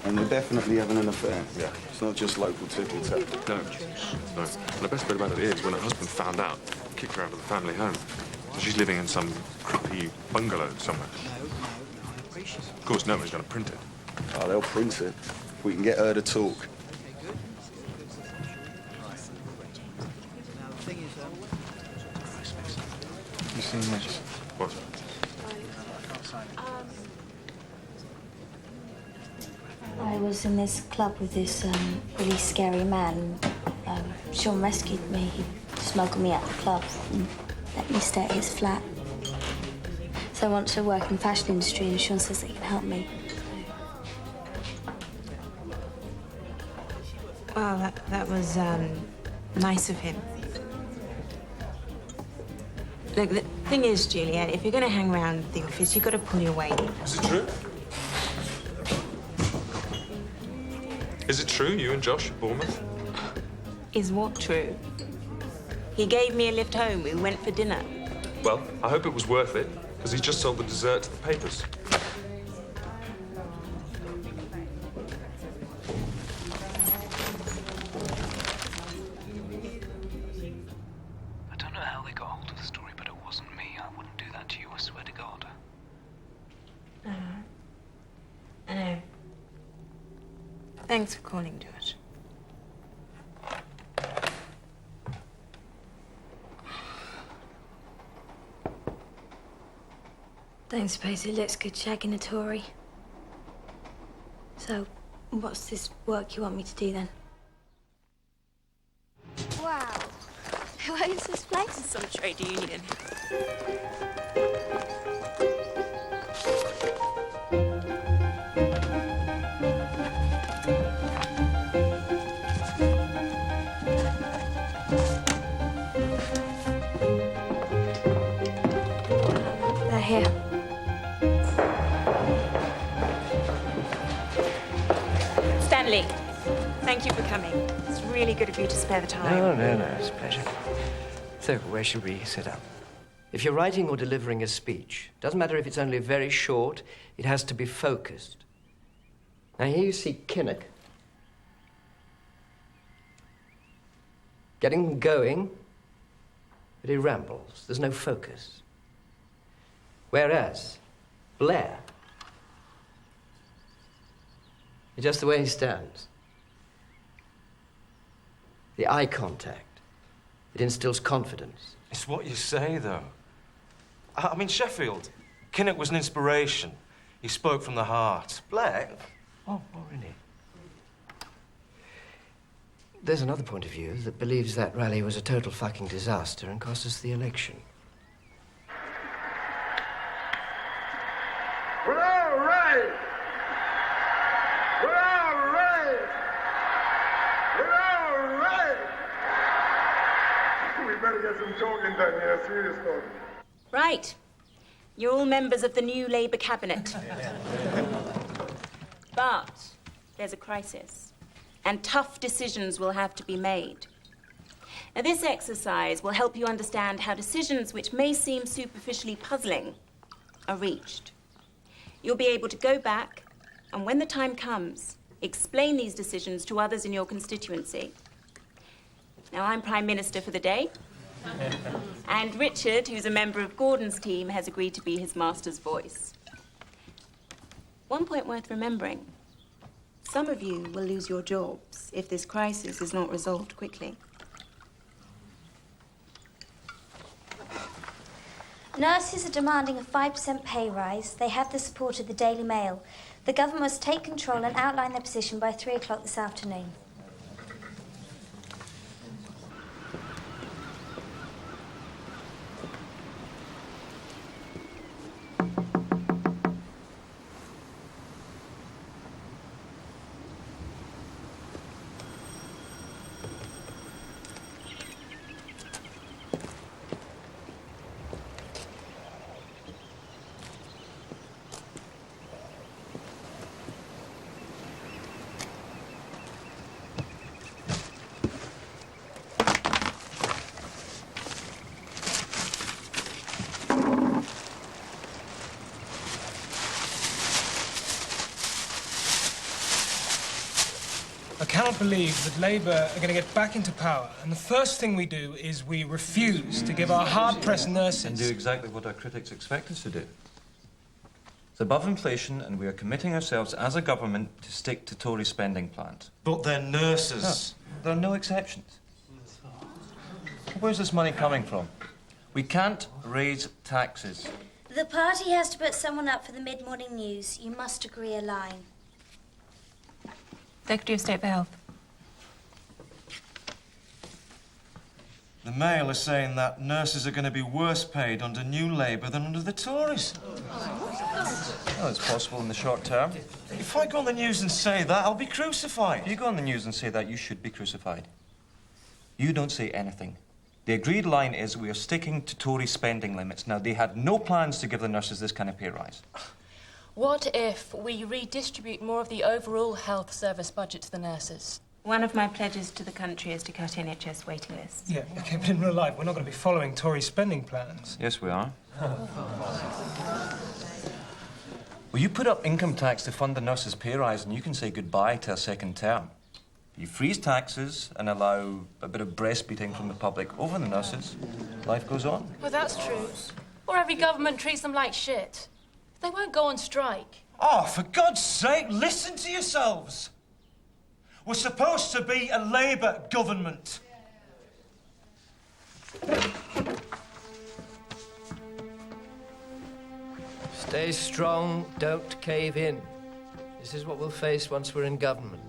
And they're definitely having an affair. Yeah. It's not just local tickets. No. No. And the best bit about it is, when her husband found out, he kicked her out of the family home. So she's living in some creepy bungalow somewhere. Of course, nobody's going to print it. Oh, they'll print it. We can get her to talk. You seen this? What? I was in this club with this really scary man. Sean rescued me. He smuggled me out the club and let me stay at his flat. So I want to work in the fashion industry, and Sean says that he can help me. Well, that was nice of him. Look, the thing is, Juliet, if you're going to hang around the office, you've got to pull your weight. Is it true? Is it true you and Josh at Bournemouth? Is what true? He gave me a lift home. We went for dinner. Well, I hope it was worth it, because he just sold the dessert to the papers. I don't know how they got hold of the story, but it wasn't me. I wouldn't do that to you, I swear to God. I know. Thanks for calling, George. Don't suppose it looks good shagging a Tory. So, what's this work you want me to do then? Wow. Who owns this place? Some trade union. They're here. Stanley, thank you for coming. It's really good of you to spare the time. No, it's a pleasure. So, where should we sit up? If you're writing or delivering a speech, doesn't matter if it's only very short, it has to be focused. Now, here you see Kinnock. Getting them going, but he rambles. There's no focus. Whereas, Blair, just the way he stands. The eye contact. It instills confidence. It's what you say, though. I mean, Sheffield. Kinnock was an inspiration. He spoke from the heart. Blair? Oh, really? There's another point of view that believes that rally was a total fucking disaster and cost us the election. We're all right! We're all right! We're all right! We better get some talking done here, serious talking. Right. You're all members of the new Labour cabinet. But there's a crisis, and tough decisions will have to be made. Now, this exercise will help you understand how decisions which may seem superficially puzzling are reached. You'll be able to go back and, when the time comes, explain these decisions to others in your constituency. Now, I'm Prime Minister for the day, and Richard, who's a member of Gordon's team, has agreed to be his master's voice. One point worth remembering. Some of you will lose your jobs if this crisis is not resolved quickly. Nurses are demanding a 5% pay rise. They have the support of the Daily Mail. The government must take control and outline their position by 3 o'clock this afternoon. I cannot believe that Labour are going to get back into power, and the first thing we do is we refuse to give our hard-pressed nurses... And do exactly what our critics expect us to do. It's above inflation, and we are committing ourselves as a government to stick to Tory spending plans. But they're nurses. No, there are no exceptions. Where's this money coming from? We can't raise taxes. The party has to put someone up for the mid-morning news. You must agree a line. Secretary of State for Health. The Mail is saying that nurses are going to be worse paid under New Labour than under the Tories. Well, it's possible in the short term. If I go on the news and say that, I'll be crucified. If you go on the news and say that, you should be crucified. You don't say anything. The agreed line is we are sticking to Tory spending limits. Now, they had no plans to give the nurses this kind of pay rise. What if we redistribute more of the overall health service budget to the nurses? One of my pledges to the country is to cut NHS waiting lists. Yeah, OK, but in real life, we're not going to be following Tory spending plans. Yes, we are. Well, you put up income tax to fund the nurses' pay rise, and you can say goodbye to a second term. You freeze taxes and allow a bit of breastfeeding from the public over the nurses. Life goes on. Well, that's true. Or every government treats them like shit. They won't go on strike. Oh, for God's sake, listen to yourselves. We're supposed to be a Labour government. Stay strong, don't cave in. This is what we'll face once we're in government.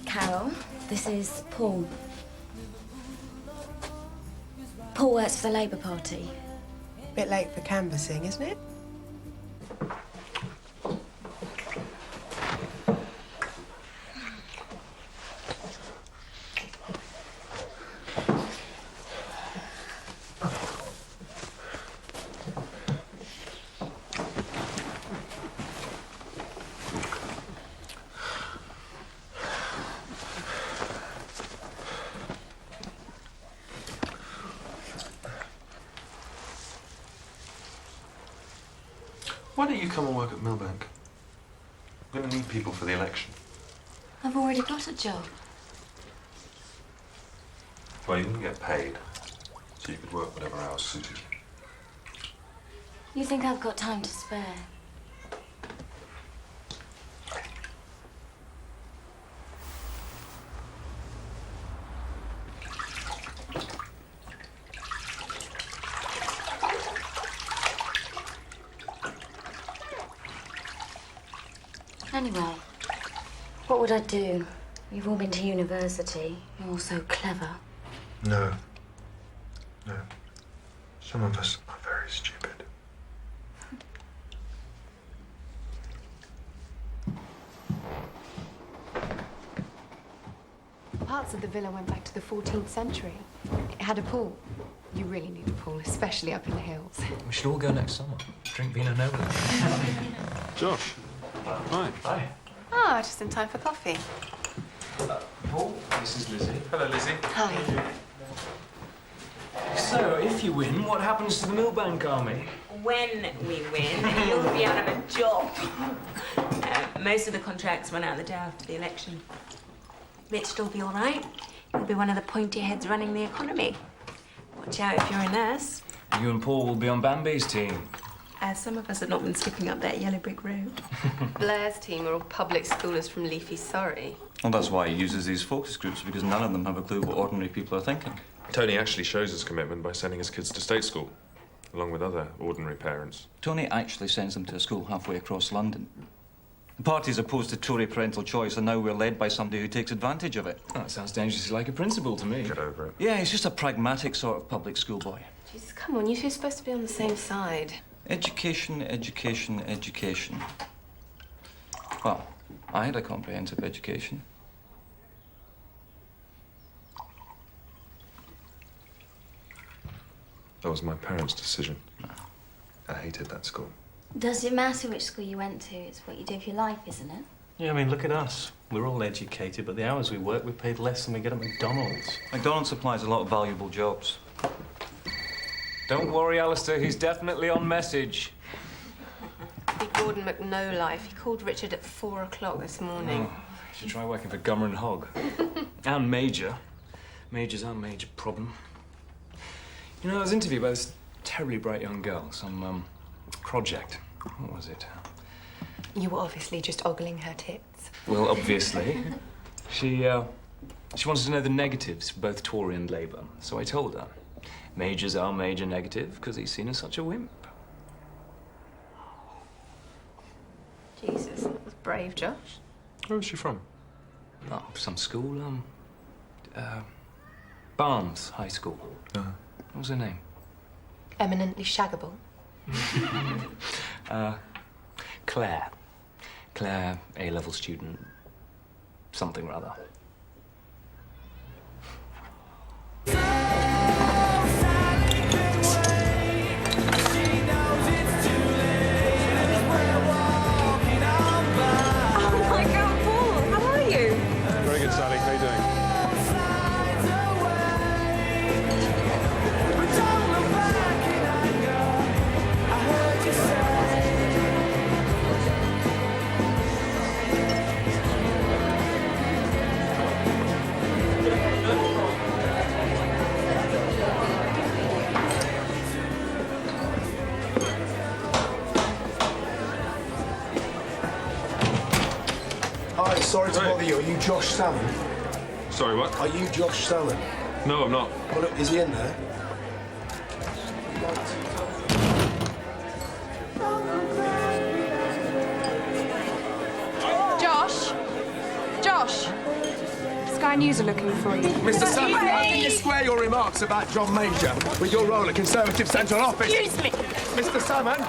Carol, this is Paul. Paul works for the Labour Party. Bit late for canvassing, isn't it? Why don't you come and work at Millbank? We're going to need people for the election. I've already got a job. Well, you didn't get paid, so you could work whatever hours suited you. You think I've got time to spare? Anyway, what would I do? You've all been to university. You're all so clever. No. No. Some of us are very stupid. Parts of the villa went back to the 14th century. It had a pool. You really need a pool, especially up in the hills. We should all go next summer. Drink Vino Nobile. Josh. Hi. Hi. Ah, just in time for coffee. Paul, this is Lizzie. Hello, Lizzie. Hi. So, if you win, what happens to the Millbank army? When we win, you'll be out of a job. Most of the contracts run out the day after the election. Richard will be all right. He'll be one of the pointy heads running the economy. Watch out if you're a nurse. You and Paul will be on Bambi's team. Some of us have not been skipping up that yellow brick road. Blair's team are all public schoolers from leafy Surrey. Well, that's why he uses these focus groups, because none of them have a clue what ordinary people are thinking. Tony actually shows his commitment by sending his kids to state school, along with other ordinary parents. Tony actually sends them to a school halfway across London. The party's opposed to Tory parental choice, and now we're led by somebody who takes advantage of it. Oh, that sounds dangerously like a principal to me. Get over it. Yeah, he's just a pragmatic sort of public school boy. Jesus, come on, you two are supposed to be on the same side. Education, education, education. Well, I had a comprehensive education. That was my parents' decision. I hated that school. Does it matter which school you went to? It's what you do with your life, isn't it? Yeah, I mean, look at us. We're all educated, but the hours we work, we're paid less than we get at McDonald's. McDonald's supplies a lot of valuable jobs. Don't worry, Alistair. He's definitely on message. Big Gordon McNo-life. He called Richard at 4 o'clock this morning. Oh, you should try working for Gummer and Hogg. And Major. Major's our major problem. You know, I was interviewed by this terribly bright young girl, some, project. What was it? You were obviously just ogling her tits. Well, obviously. She wanted to know the negatives for both Tory and Labour. So I told her. Major's our major negative because he's seen as such a wimp. Jesus, that was brave, Josh. Where was she from? Oh, some school, Barnes High School. What was her name? Eminently shaggable. Claire. Claire, A-level student. Something or other. Very good, Sally. How you doing? Hi, sorry to bother you. Are you Josh Salmon? Sorry, what? Are you Josh Salmon? No, I'm not. Well, look, is he in there? Josh? Josh? Sky News are looking for you. Mr. Salmon, how can you square your remarks about John Major with your role at Conservative Central Office? Excuse me! Mr. Salmon!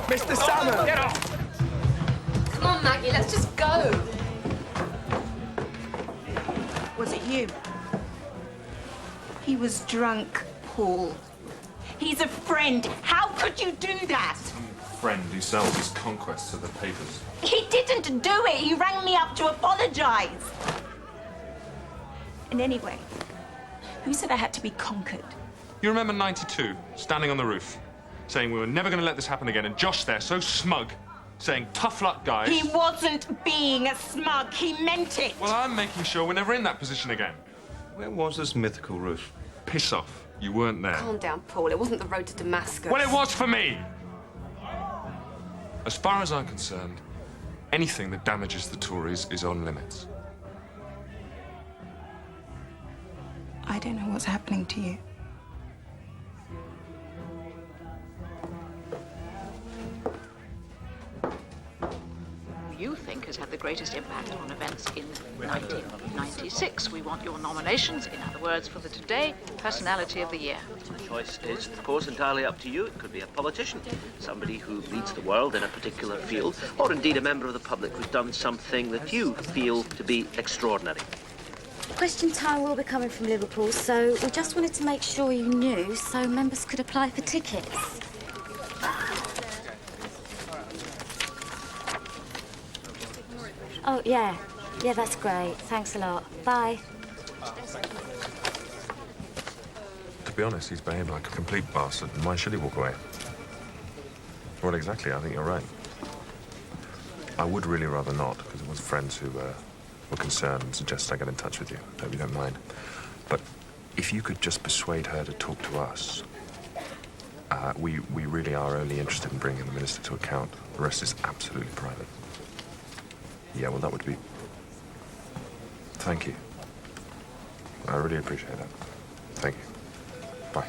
Mr. Salmon! Get off! Come on, Maggie, let's just go. Was it you? He was drunk, Paul. He's a friend. How could you do that? Friend who sells his conquests to the papers. He didn't do it. He rang me up to apologize. And anyway, who said I had to be conquered? You remember 92, standing on the roof, saying we were never going to let this happen again, and Josh there, so smug, saying, tough luck, guys. He wasn't being smug. He meant it. Well, I'm making sure we're never in that position again. Where was this mythical roof? Piss off. You weren't there. Calm down, Paul. It wasn't the road to Damascus. Well, it was for me! As far as I'm concerned, anything that damages the Tories is on limits. I don't know what's happening to you. You think has had the greatest impact on events in 1996. We want your nominations, in other words, for the Today Personality of the Year. The choice is, of course, entirely up to you. It could be a politician, somebody who leads the world in a particular field, or indeed a member of the public who's done something that you feel to be extraordinary. Question time will be coming from Liverpool, so we just wanted to make sure you knew so members could apply for tickets. Oh, yeah. Yeah, that's great. Thanks a lot. Bye. To be honest, he's behaved like a complete bastard, and why should he walk away? Well, exactly, I think you're right. I would really rather not, because it was friends who were concerned and suggested I get in touch with you. Hope you don't mind. But if you could just persuade her to talk to us, we really are only interested in bringing the minister to account. The rest is absolutely private. Yeah, well, that would be... Thank you. I really appreciate that. Thank you. Bye.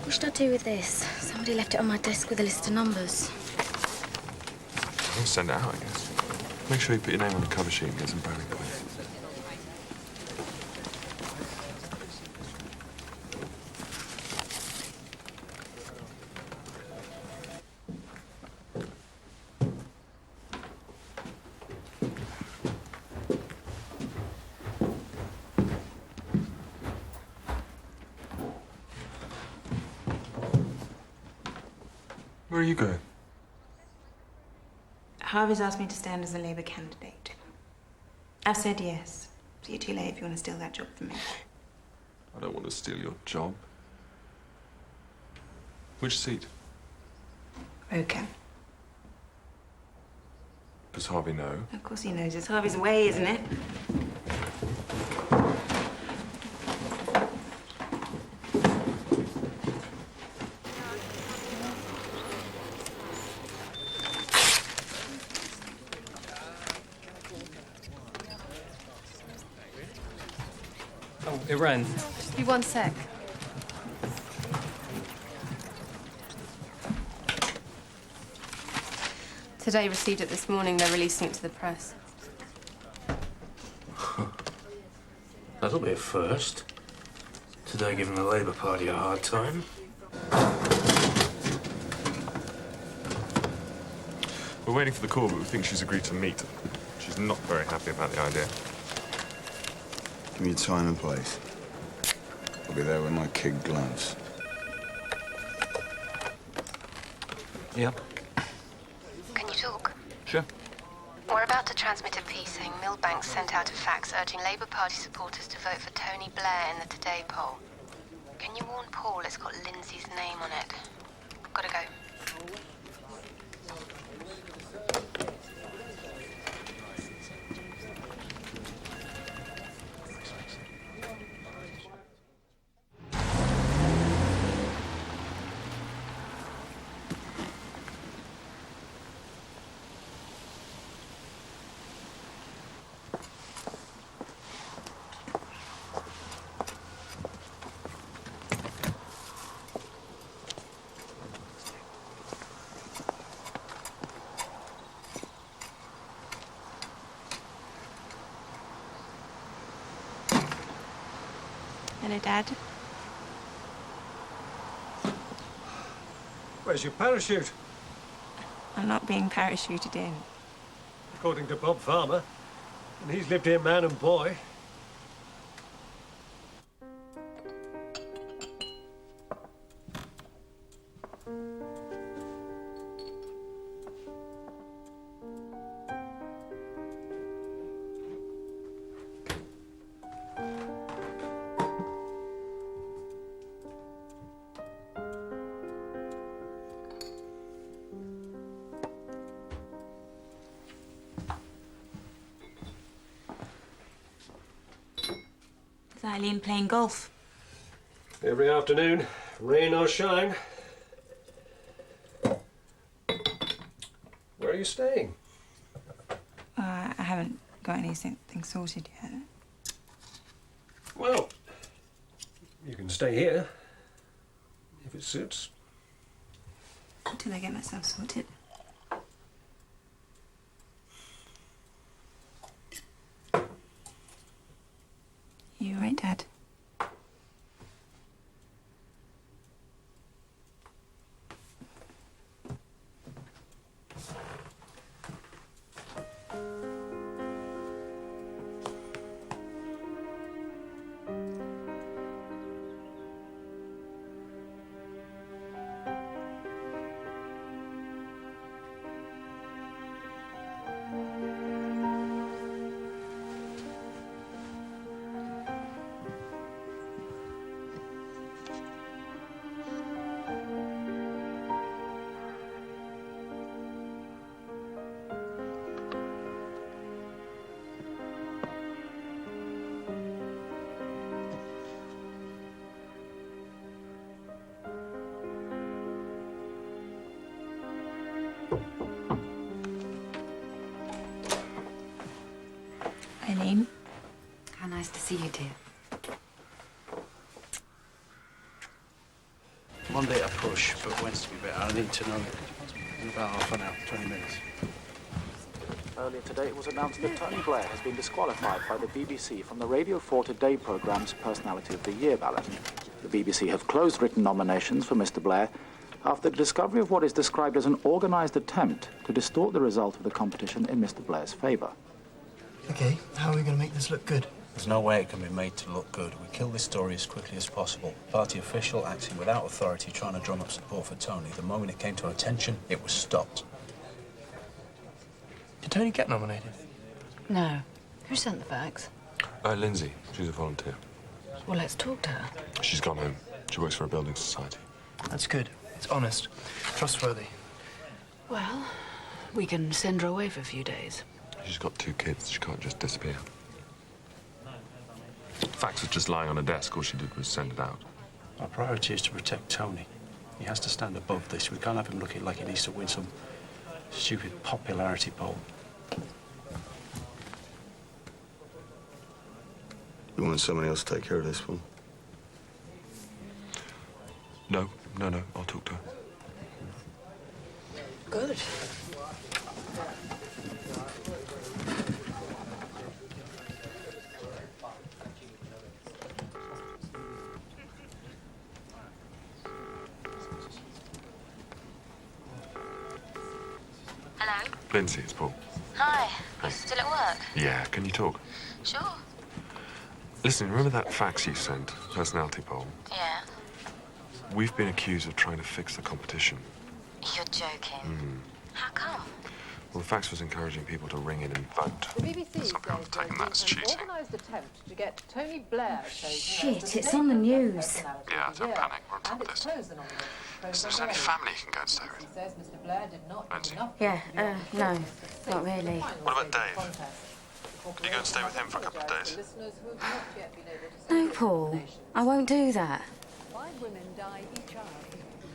Mr. should I do with this? Somebody left it on my desk with a list of numbers. I'll send it out, I guess. Make sure you put your name on the cover sheet and get some brownie points. Where are you going? Harvey's asked me to stand as a Labour candidate. I've said yes. So you're too late if you want to steal that job from me. I don't want to steal your job. Which seat? Okay. Does Harvey know? Of course he knows. It's Harvey's way, isn't it? Oh, it ran. Just be one sec. Today received it this morning. They're releasing it to the press. That'll be a first. Today giving the Labour Party a hard time. We're waiting for the call, but we think she's agreed to meet. She's not very happy about the idea. Give me a time and place. I'll be there with my kid gloves. Yep. Can you talk? Sure. We're about to transmit a piece saying Millbank sent out a fax urging Labour Party supporters to vote for Tony Blair in the Today poll. Can you warn Paul it's got Lindsay's name on it? Gotta go. Hello, Dad. Where's your parachute? I'm not being parachuted in. According to Bob Farmer. And he's lived here man and boy. Is Eileen playing golf? Every afternoon, rain or shine. Where are you staying? I haven't got anything sorted yet. Well, you can stay here, if it suits. Until I get myself sorted. You all right, Dad? Eileen? How nice to see you, dear. Come Monday a push, but Wednesday be better. I need to know in about half an hour, 20 minutes. Earlier today, it was announced that Tony Blair has been disqualified by the BBC from the Radio 4 Today programme's Personality of the Year ballot. The BBC have closed written nominations for Mr. Blair after the discovery of what is described as an organised attempt to distort the result of the competition in Mr. Blair's favour. OK, how are we going to make this look good? There's no way it can be made to look good. We kill this story as quickly as possible. Party official acting without authority, trying to drum up support for Tony. The moment it came to our attention, it was stopped. Did Tony get nominated? No. Who sent the fax? Lindsay. She's a volunteer. Well, let's talk to her. She's gone home. She works for a building society. That's good. It's honest. Trustworthy. Well, we can send her away for a few days. She's got 2 kids. She can't just disappear. Fax was just lying on a desk. All she did was send it out. Our priority is to protect Tony. He has to stand above this. We can't have him looking like he needs to win some stupid popularity poll. You want somebody else to take care of this one? No. I'll talk to her. Good. Hello? Lindsay, it's Paul. Hi. You still at work? Yeah, can you talk? Sure. Listen, remember that fax you sent, personality poll? Yeah. We've been accused of trying to fix the competition. You're joking. How come? Well, the fax was encouraging people to ring in and vote. The BBC Some people have taken that as cheating. organised attempt to get Tony Blair chosen. Shit, it's on the news. Yeah, don't panic. We're on top of this. Listen, there's only family you can go and stay with. Says Mr. Blair did not Lindsay. Yeah, no, not really. What about Dave? Can you go and stay with him for a couple of days? No, Paul, I won't do that.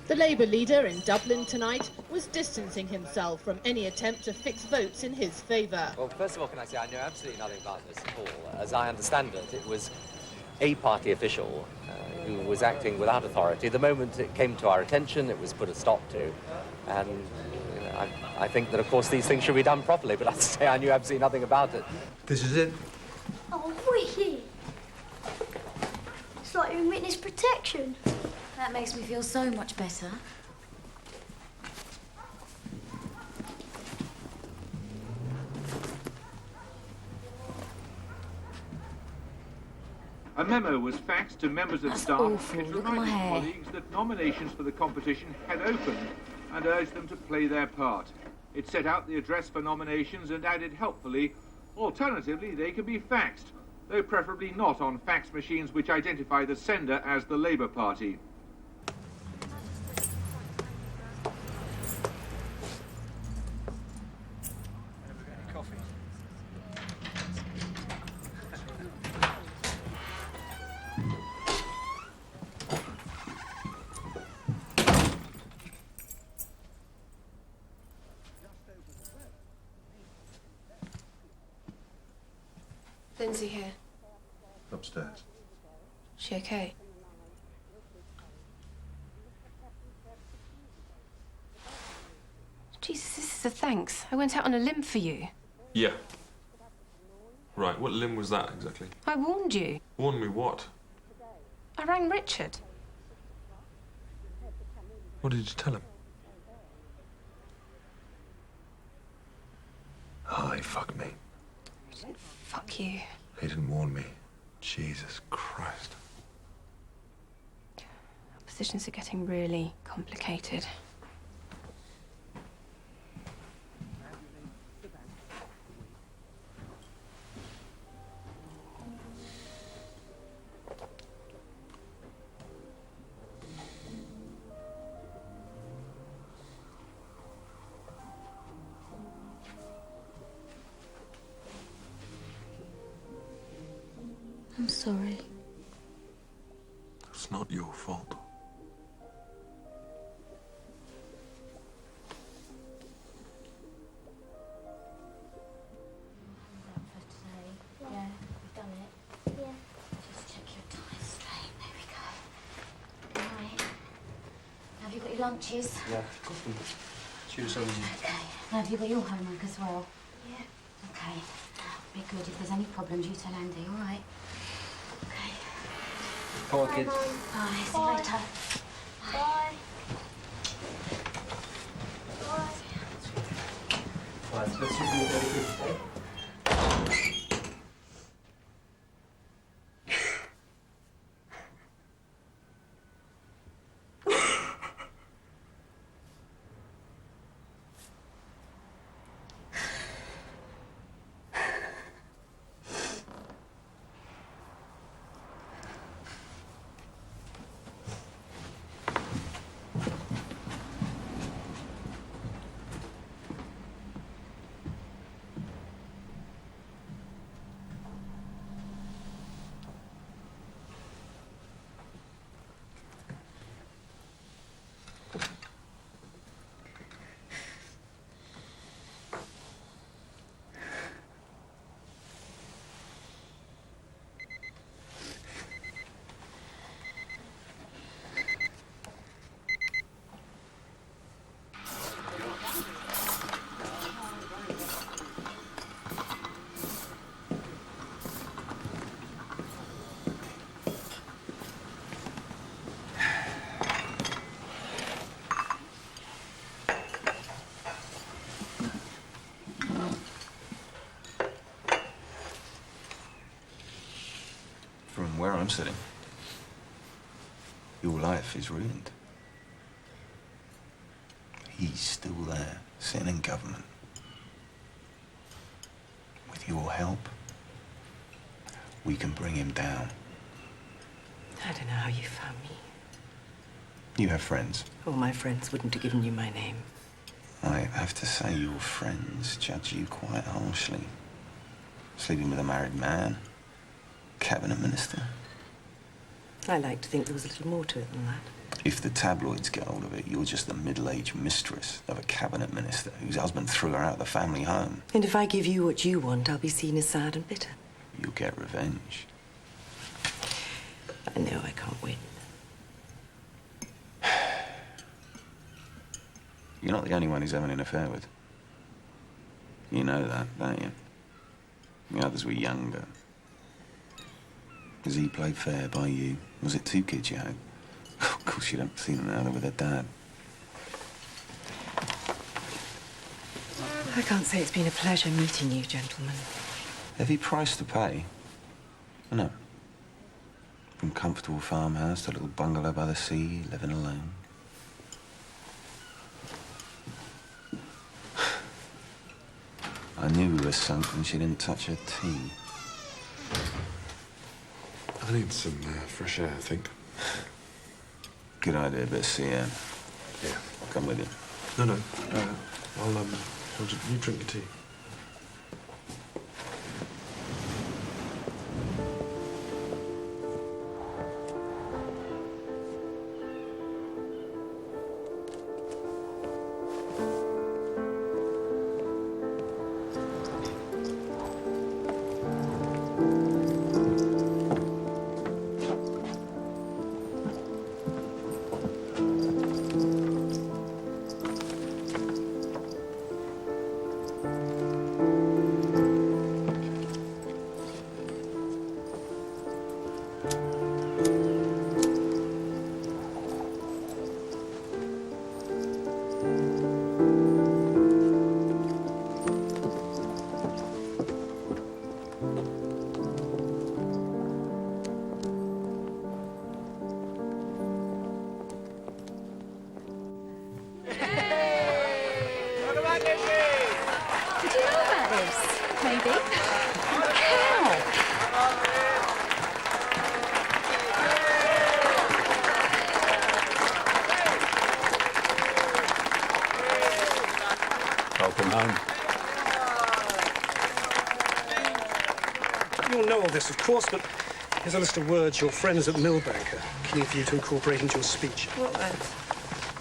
The Labour leader in Dublin tonight was distancing himself from any attempt to fix votes in his favour. Well, first of all, can I say I know absolutely nothing about this at all. As I understand it, it was a party official who was acting without authority. The moment it came to our attention, it was put a stop to. And you know, I think that, of course, these things should be done properly, but I'd say I knew absolutely nothing about it. This is it? Oh, wicked. It's like you're in witness protection. That makes me feel so much better. A memo was faxed to members of staff. Awful. It Look at my reminded hair. colleagues that nominations for the competition had opened and urged them to play their part. It set out the address for nominations and added helpfully, alternatively, they can be faxed, though preferably not on fax machines which identify the sender as the Labour Party. Lindsay here. Upstairs. She okay? Jesus, this is a thanks. I went out on a limb for you. Yeah. Right, what limb was that exactly? I warned you. Warn me what? I rang Richard. What did you tell him? Oh, he fucked me. Fuck you. He didn't warn me. Jesus Christ. Positions are getting really complicated. I'm sorry. It's not your fault. Yeah, we've done it. Yeah. Just check your ties straight. There we go. Right. your lunches? Yeah. Choose on you. Okay. Now, have you got your homework as well? Yeah. Okay. Be good. If there's any problems, you tell Andy, all right? Okay. Come on, kids. Bye. See you later. Bye. Right, let's see if you're very good today. From where I'm sitting, your life is ruined. He's still there, sitting in government. With your help, we can bring him down. I don't know how you found me. You have friends. All my friends wouldn't have given you my name. I have to say your friends judge you quite harshly. Sleeping with a married man, cabinet minister. I like to think there was a little more to it than that. If the tabloids get hold of it, you're just the middle-aged mistress of a cabinet minister whose husband threw her out of the family home. And if I give you what you want, I'll be seen as sad and bitter. You'll get revenge. I know I can't win. You're not the only one he's having an affair with. You know that, don't you? The others were younger. Has he played fair by you? Was it 2 kids you had? Of course, you don't see them out with their dad. I can't say it's been a pleasure meeting you, gentlemen. Heavy price to pay? No. From comfortable farmhouse to little bungalow by the sea, living alone. I knew we were sunk when she didn't touch her tea. I need some fresh air, I think. Good idea, but see, Yeah. come with you. No. You drink your tea. Did you know about this? Maybe. How? Welcome home. You'll know all this, of course, but here's a list of words your friends at Millbank are keen for you to incorporate into your speech. What words?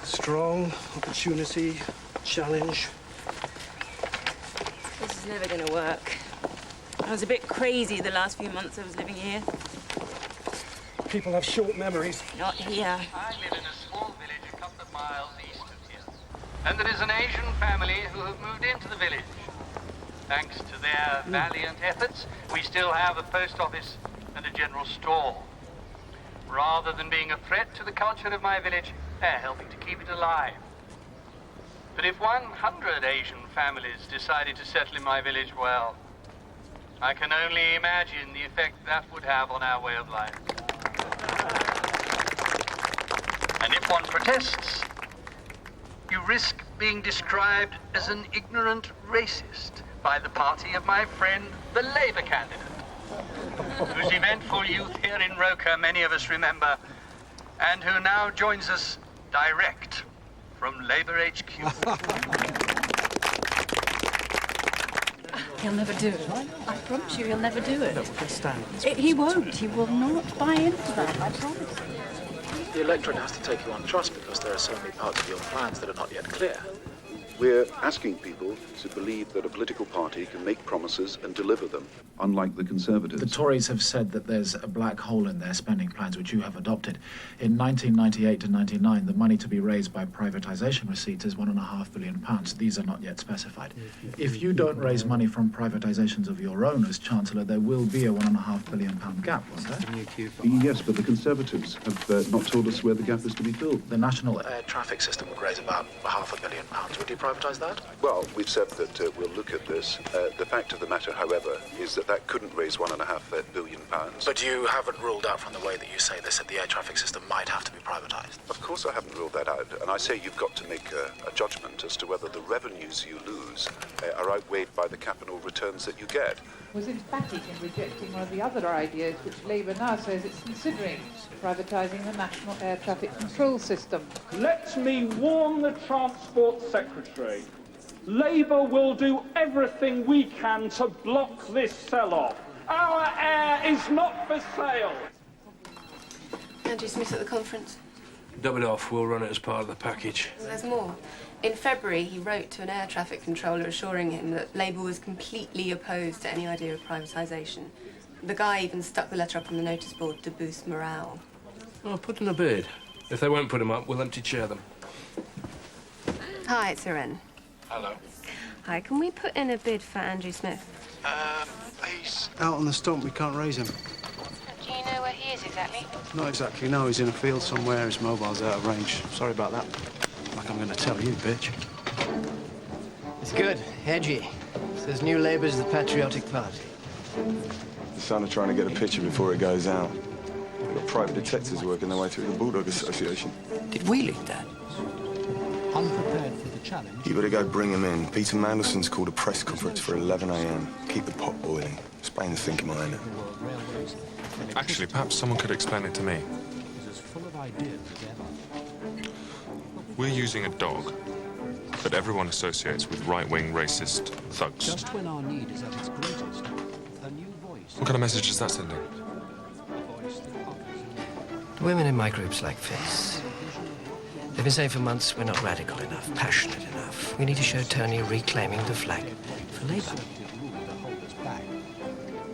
Strong, opportunity, challenge. This is never going to work. I was a bit crazy the last few months I was living here. People have short memories. Not here. I live in a small village a couple of miles And there is an Asian family who have moved into the village. Thanks to their valiant efforts, we still have a post office and a general store. Rather than being a threat to the culture of my village, they're helping to keep it alive. But if 100 Asian families decided to settle in my village, well, I can only imagine the effect that would have on our way of life. And if one protests, you risk being described as an ignorant racist by the party of my friend, the Labour candidate, whose eventful youth here in Roker many of us remember, and who now joins us direct from Labour HQ. He'll never do it. I promise you, he'll never do it. Look, let's stand. He won't. He will not buy into that, I promise. The electorate has to take you on trust because there are so many parts of your plans that are not yet clear. We're asking people to believe that a political party can make promises and deliver them, unlike the Conservatives. The Tories have said that there's a black hole in their spending plans, which you have adopted. In 1998 to 99, the money to be raised by privatisation receipts is £1.5 billion. These are not yet specified. If you don't raise money from privatisations of your own as Chancellor, there will be a £1.5 billion gap, won't there? Yes, but the Conservatives have not told us where the gap is to be filled. The national air traffic system would raise about £500 million. Would you privatise that? Well, we've said that we'll look at this. The fact of the matter, however, is that couldn't raise £1.5 billion. But you haven't ruled out from the way that you say this that the air traffic system might have to be privatised. Of course I haven't ruled that out, and I say you've got to make a judgment as to whether the revenues you lose are outweighed by the capital returns that you get. Was emphatic in rejecting one of the other ideas which Labour now says it's considering, privatising the National Air Traffic Control System. Let me warn the Transport Secretary. Labour will do everything we can to block this sell-off. Our air is not for sale. Andrew Smith at the conference. Dub it off. We'll run it as part of the package. There's more. In February, he wrote to an air traffic controller assuring him that Labour was completely opposed to any idea of privatisation. The guy even stuck the letter up on the notice board to boost morale. Well, put in a bid. If they won't put him up, we'll empty chair them. Hi, it's Irene. Hello. Hi, can we put in a bid for Andrew Smith? He's out on the stump. We can't raise him. Do you know where he is exactly? Not exactly, no. He's in a field somewhere. His mobile's out of range. Sorry about that. Like I'm going to tell you, bitch. It's good. Edgy. Says New Labour's the patriotic party. The Sun are trying to get a picture before it goes out. They've got private detectives working their way through the Bulldog Association. Did we lead that? Unprepared for the challenge. You better go bring him in. Peter Mandelson's called a press conference for 11 a.m. Keep the pot boiling. Explain the thinking behind it. Actually, perhaps someone could explain it to me. We're using a dog that everyone associates with right-wing racist thugs. Just when our need is at its greatest, a new voice. What kind of message is that sending? The women in my group's like this. They've been saying for months we're not radical enough, passionate enough. We need to show Tony reclaiming the flag for Labour.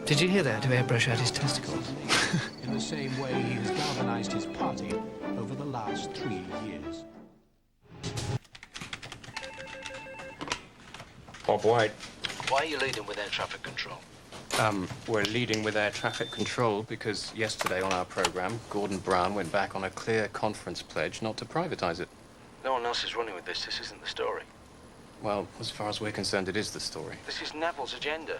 Did you hear that? To airbrush out his testicles? In the same way he has galvanised his party over the last 3 years. Bob White. Why are you leading with air traffic control? We're leading with air traffic control because yesterday on our programme, Gordon Brown went back on a clear conference pledge not to privatise it. No one else is running with this. This isn't the story. Well, as far as we're concerned, it is the story. This is Neville's agenda.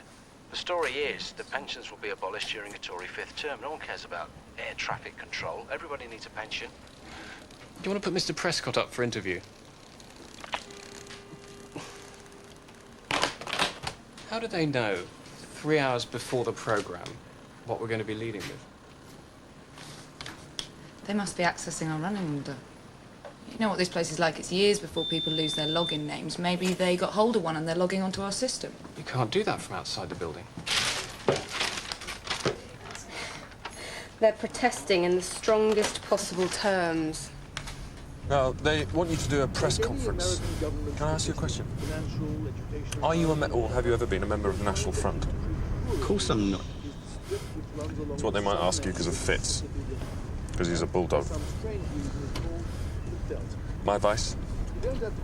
The story is that pensions will be abolished during a Tory fifth term. No one cares about air traffic control. Everybody needs a pension. Do you want to put Mr. Prescott up for interview? How do they know, 3 hours before the programme, what we're going to be leading with? They must be accessing our running order. You know what this place is like. It's years before people lose their login names. Maybe they got hold of one and they're logging onto our system. You can't do that from outside the building. They're protesting in the strongest possible terms. Now, they want you to do a press conference. Can I ask you a question? Are you or have you ever been a member of the National Front? Of course I'm not. It's what they might ask you because of Fitz. Because he's a bulldog. My advice?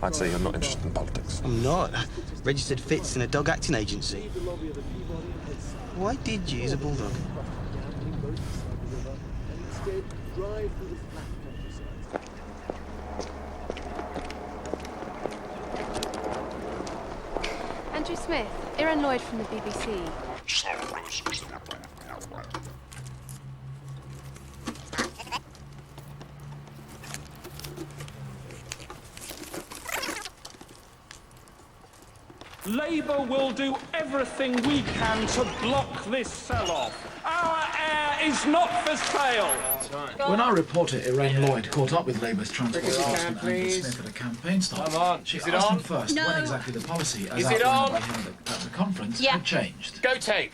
I'd say you're not interested in politics. I'm not. I registered Fitz in a dog acting agency. Why did you use a bulldog? Andrew Smith, Iran Lloyd from the BBC. Labour will do everything we can to block this sell-off. Our air is not for sale. When our reporter Iran Lloyd caught up with Labour's transport spokesman Andrew Smith at a campaign stop, she asked him first when exactly the policy, as outlined by him at the conference, had changed. Go tape.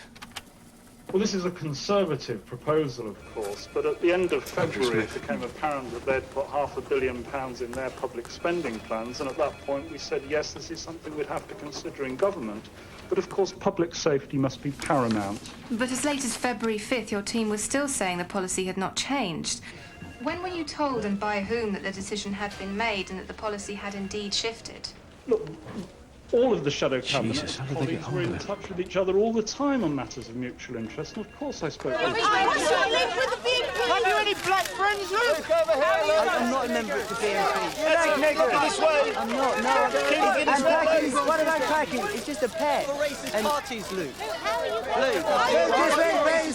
Well, this is a Conservative proposal, of course, but at the end of February it became apparent that they'd put £500 million in their public spending plans, and at that point we said, yes, this is something we'd have to consider in government. But of course, public safety must be paramount. But as late as February 5th, your team was still saying the policy had not changed. When were you told, and by whom, that the decision had been made and that the policy had indeed shifted? Look, all of the shadow cabinet colleagues were in touch with each other all the time on matters of mutual interest, and of course I spoke with them. Have you any black friends, Luke? I'm not a member of the BNP. Look this way. I'm not, no. I'm packing. What am I packing? It's just a pet. For racist parties, Luke. Luke.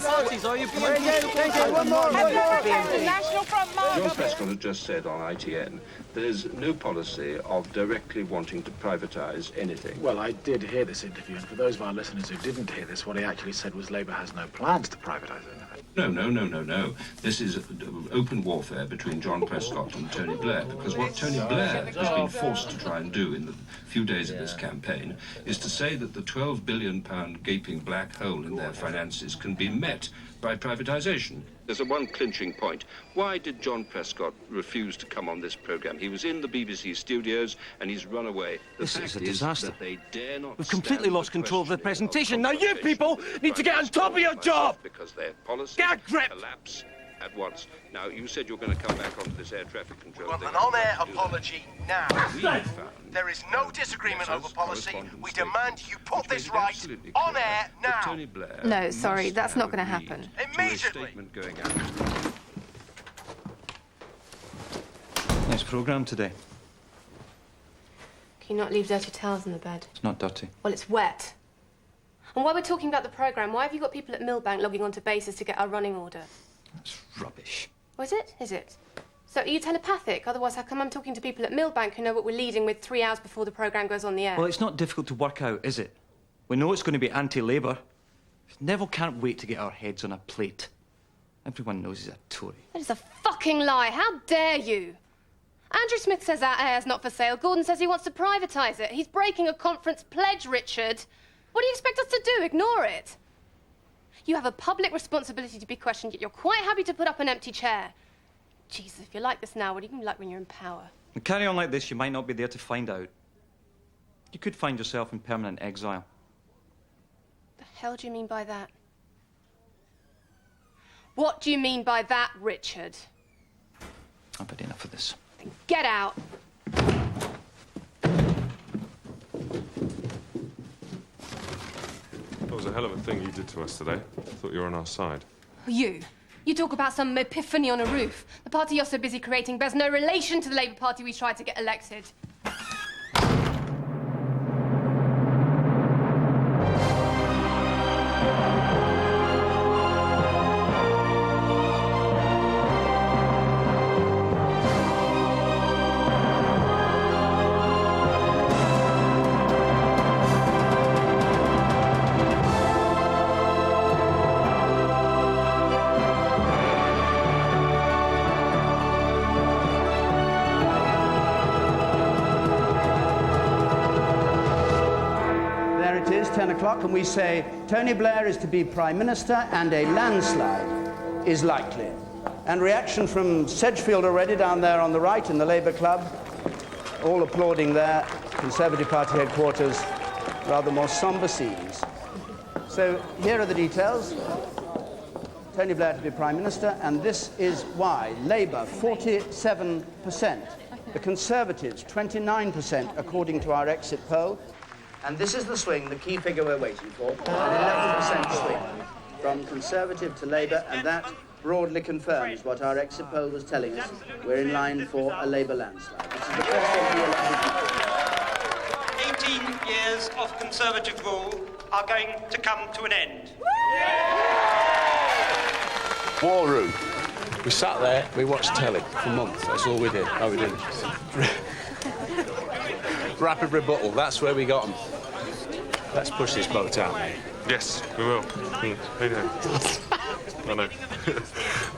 Parties, are you BNP? One more. National Front March. John Prescott has just said on ITN there's no policy of directly wanting to privatise anything. Well, I did hear this interview, and for those of our listeners who didn't hear this, what he actually said was Labour has no plans to privatise anything. No. This is open warfare between John Prescott and Tony Blair, because what Tony Blair has been forced to try and do in the few days of this campaign is to say that the £12 billion gaping black hole in their finances can be met by privatisation. There's one clinching point. Why did John Prescott refuse to come on this programme? He was in the BBC studios and he's run away. This is a disaster. We've completely lost control of the presentation. Now you people need to get on top of your job! Because their policies collapse at once. Now, you said you're going to come back onto this air traffic control We want thing. an on-air apology now. There is no disagreement over policy. We demand you put this right on air now. Tony Blair No, sorry, that's not going to happen. Immediately. Going out. Nice programme today. Can you not leave dirty towels in the bed? It's not dirty. Well, it's wet. And while we're talking about the programme, why have you got people at Millbank logging onto bases to get our running order? That's rubbish. Oh, is it? Is it? So are you telepathic? Otherwise, how come I'm talking to people at Millbank who know what we're leading with 3 hours before the programme goes on the air? Well, it's not difficult to work out, is it? We know it's going to be anti-Labour. Neville can't wait to get our heads on a plate. Everyone knows he's a Tory. That is a fucking lie. How dare you? Andrew Smith says our air's not for sale. Gordon says he wants to privatise it. He's breaking a conference pledge, Richard. What do you expect us to do? Ignore it? You have a public responsibility to be questioned, yet you're quite happy to put up an empty chair. Jesus, if you're like this now, what are you going to be like when you're in power? And carry on like this, you might not be there to find out. You could find yourself in permanent exile. The hell do you mean by that? What do you mean by that, Richard? I've had enough of this. Then get out. That was a hell of a thing you did to us today. I thought you were on our side. You talk about some epiphany on a roof. The party you're so busy creating bears no relation to the Labour Party we tried to get elected. It is 10 o'clock, and we say Tony Blair is to be Prime Minister and a landslide is likely. And reaction from Sedgefield already down there on the right in the Labour Club, all applauding there. Conservative Party headquarters, rather more sombre scenes. So here are the details. Tony Blair to be Prime Minister, and this is why. Labour, 47%. The Conservatives, 29% according to our exit poll. And this is the swing, the key figure we're waiting for, an 11% swing from Conservative to Labour, and that broadly confirms what our exit poll was telling us. We're in line for a Labour landslide. This is the first of 18 years of Conservative rule are going to come to an end. War room. We sat there, we watched telly for months. That's all we did. Oh, we did. Rapid rebuttal, that's where we got them. Let's push this boat out, mate. Yes, we will. Who knows? I know.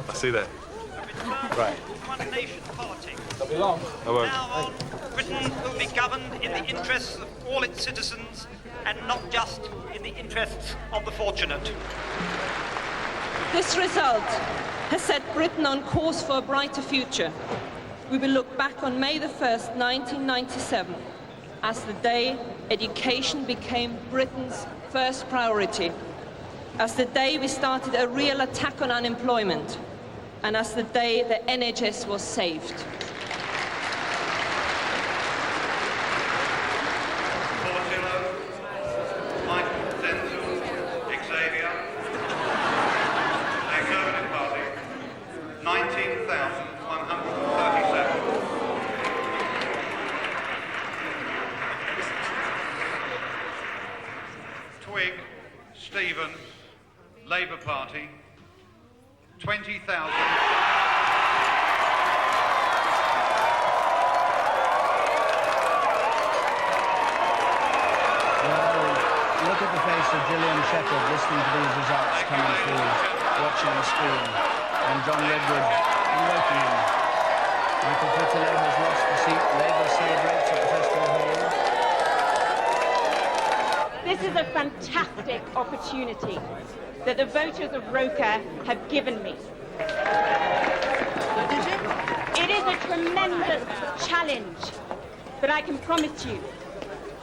I see that. Right. One nation politic. Don't be long. I won't. Now, Britain will be governed in the interests of all its citizens and not just in the interests of the fortunate. This result has set Britain on course for a brighter future. We will look back on May the 1st, 1997, as the day education became Britain's first priority, as the day we started a real attack on unemployment, and as the day the NHS was saved. Labour Party, 20,000. Look at the face of Gillian Shepherd listening to these results coming through, watching the screen, and John Redwood welcoming. Michael Fitterlow has lost the seat. Labour celebrates at the Festival Hall. This is a fantastic opportunity that the voters of Roker have given me. It is a tremendous challenge, but I can promise you,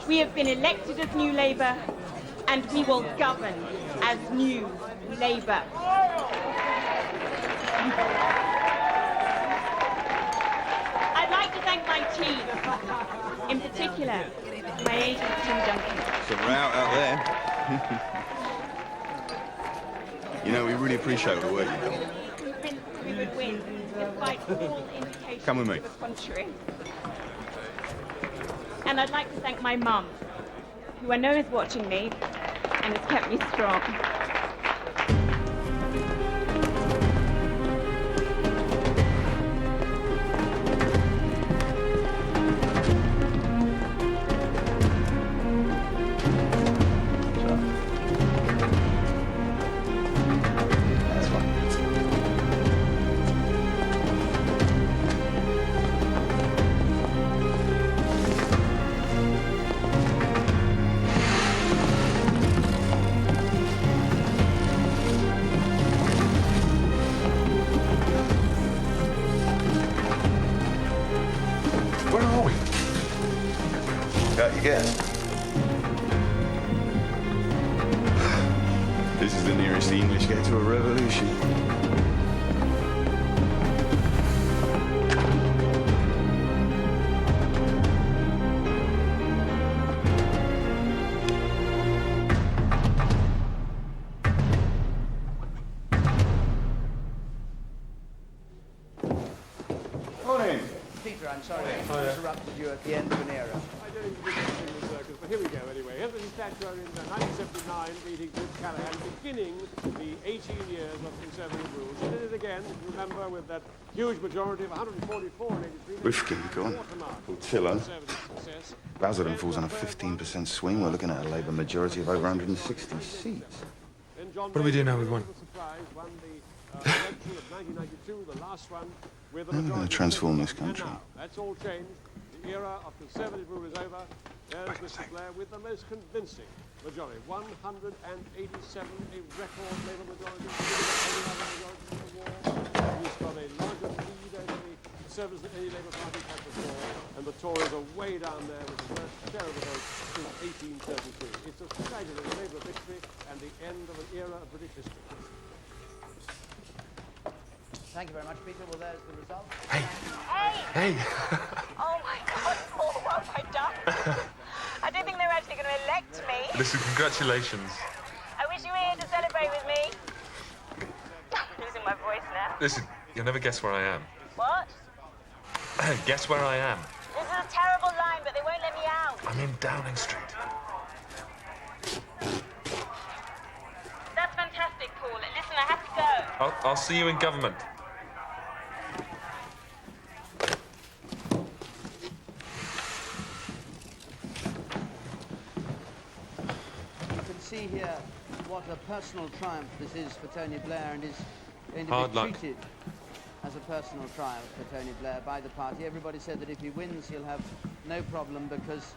we have been elected as New Labour, and we will govern as New Labour. I'd like to thank my team, in particular, my agent, Tim Duncan. Some row out there. You know, we really appreciate all the work you've done. We would win, despite all indications Come with me. to the contrary. And I'd like to thank my mum, who I know is watching me and has kept me strong. This is the nearest the English get to a revolution. Morning. Peter, I'm sorry I interrupted you at the end of an era. I don't even think it's in the circus, but here we go anyway. Here's the statuary in 1979 meeting Bruce Callaghan, beginning the 18 years of Conservative rule. He did it again, remember, with that huge majority of 144 in 83. Rifkin, go on. Tillo. Basildon falls on a 15% swing. We're looking at a Labour majority of over 160 seats. What do we do now with one? We're going to transform this country. That's all changed. The era of Conservative rule is over. There's Mr. Blair with the most convincing majority. 187, a record Labour majority. Any other majority in the war. He's got a larger lead over the Conservatives than any Labour party had before. And the Tories are way down there with the first share of the vote since 1833. It's a staggering Labour victory and the end of an era of British history. Thank you very much, Peter. Well, there's the result. Hey. Oh, Listen, congratulations. I wish you were here to celebrate with me. I'm losing my voice now. Listen, you'll never guess where I am. What? Guess where I am. This is a terrible line, but they won't let me out. I'm in Downing Street. That's fantastic, Paul. Listen, I have to go. I'll see you in government. You can see here what a personal triumph this is for Tony Blair, and is going to Hard be luck. treated as a personal triumph for Tony Blair by the party. Everybody said that if he wins, he'll have no problem, because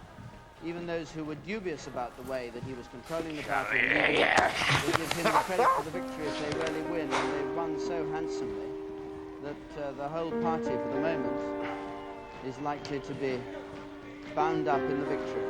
even those who were dubious about the way that he was controlling the party will give him the credit for the victory if they really win, and they've won so handsomely that the whole party, for the moment, is likely to be bound up in the victory.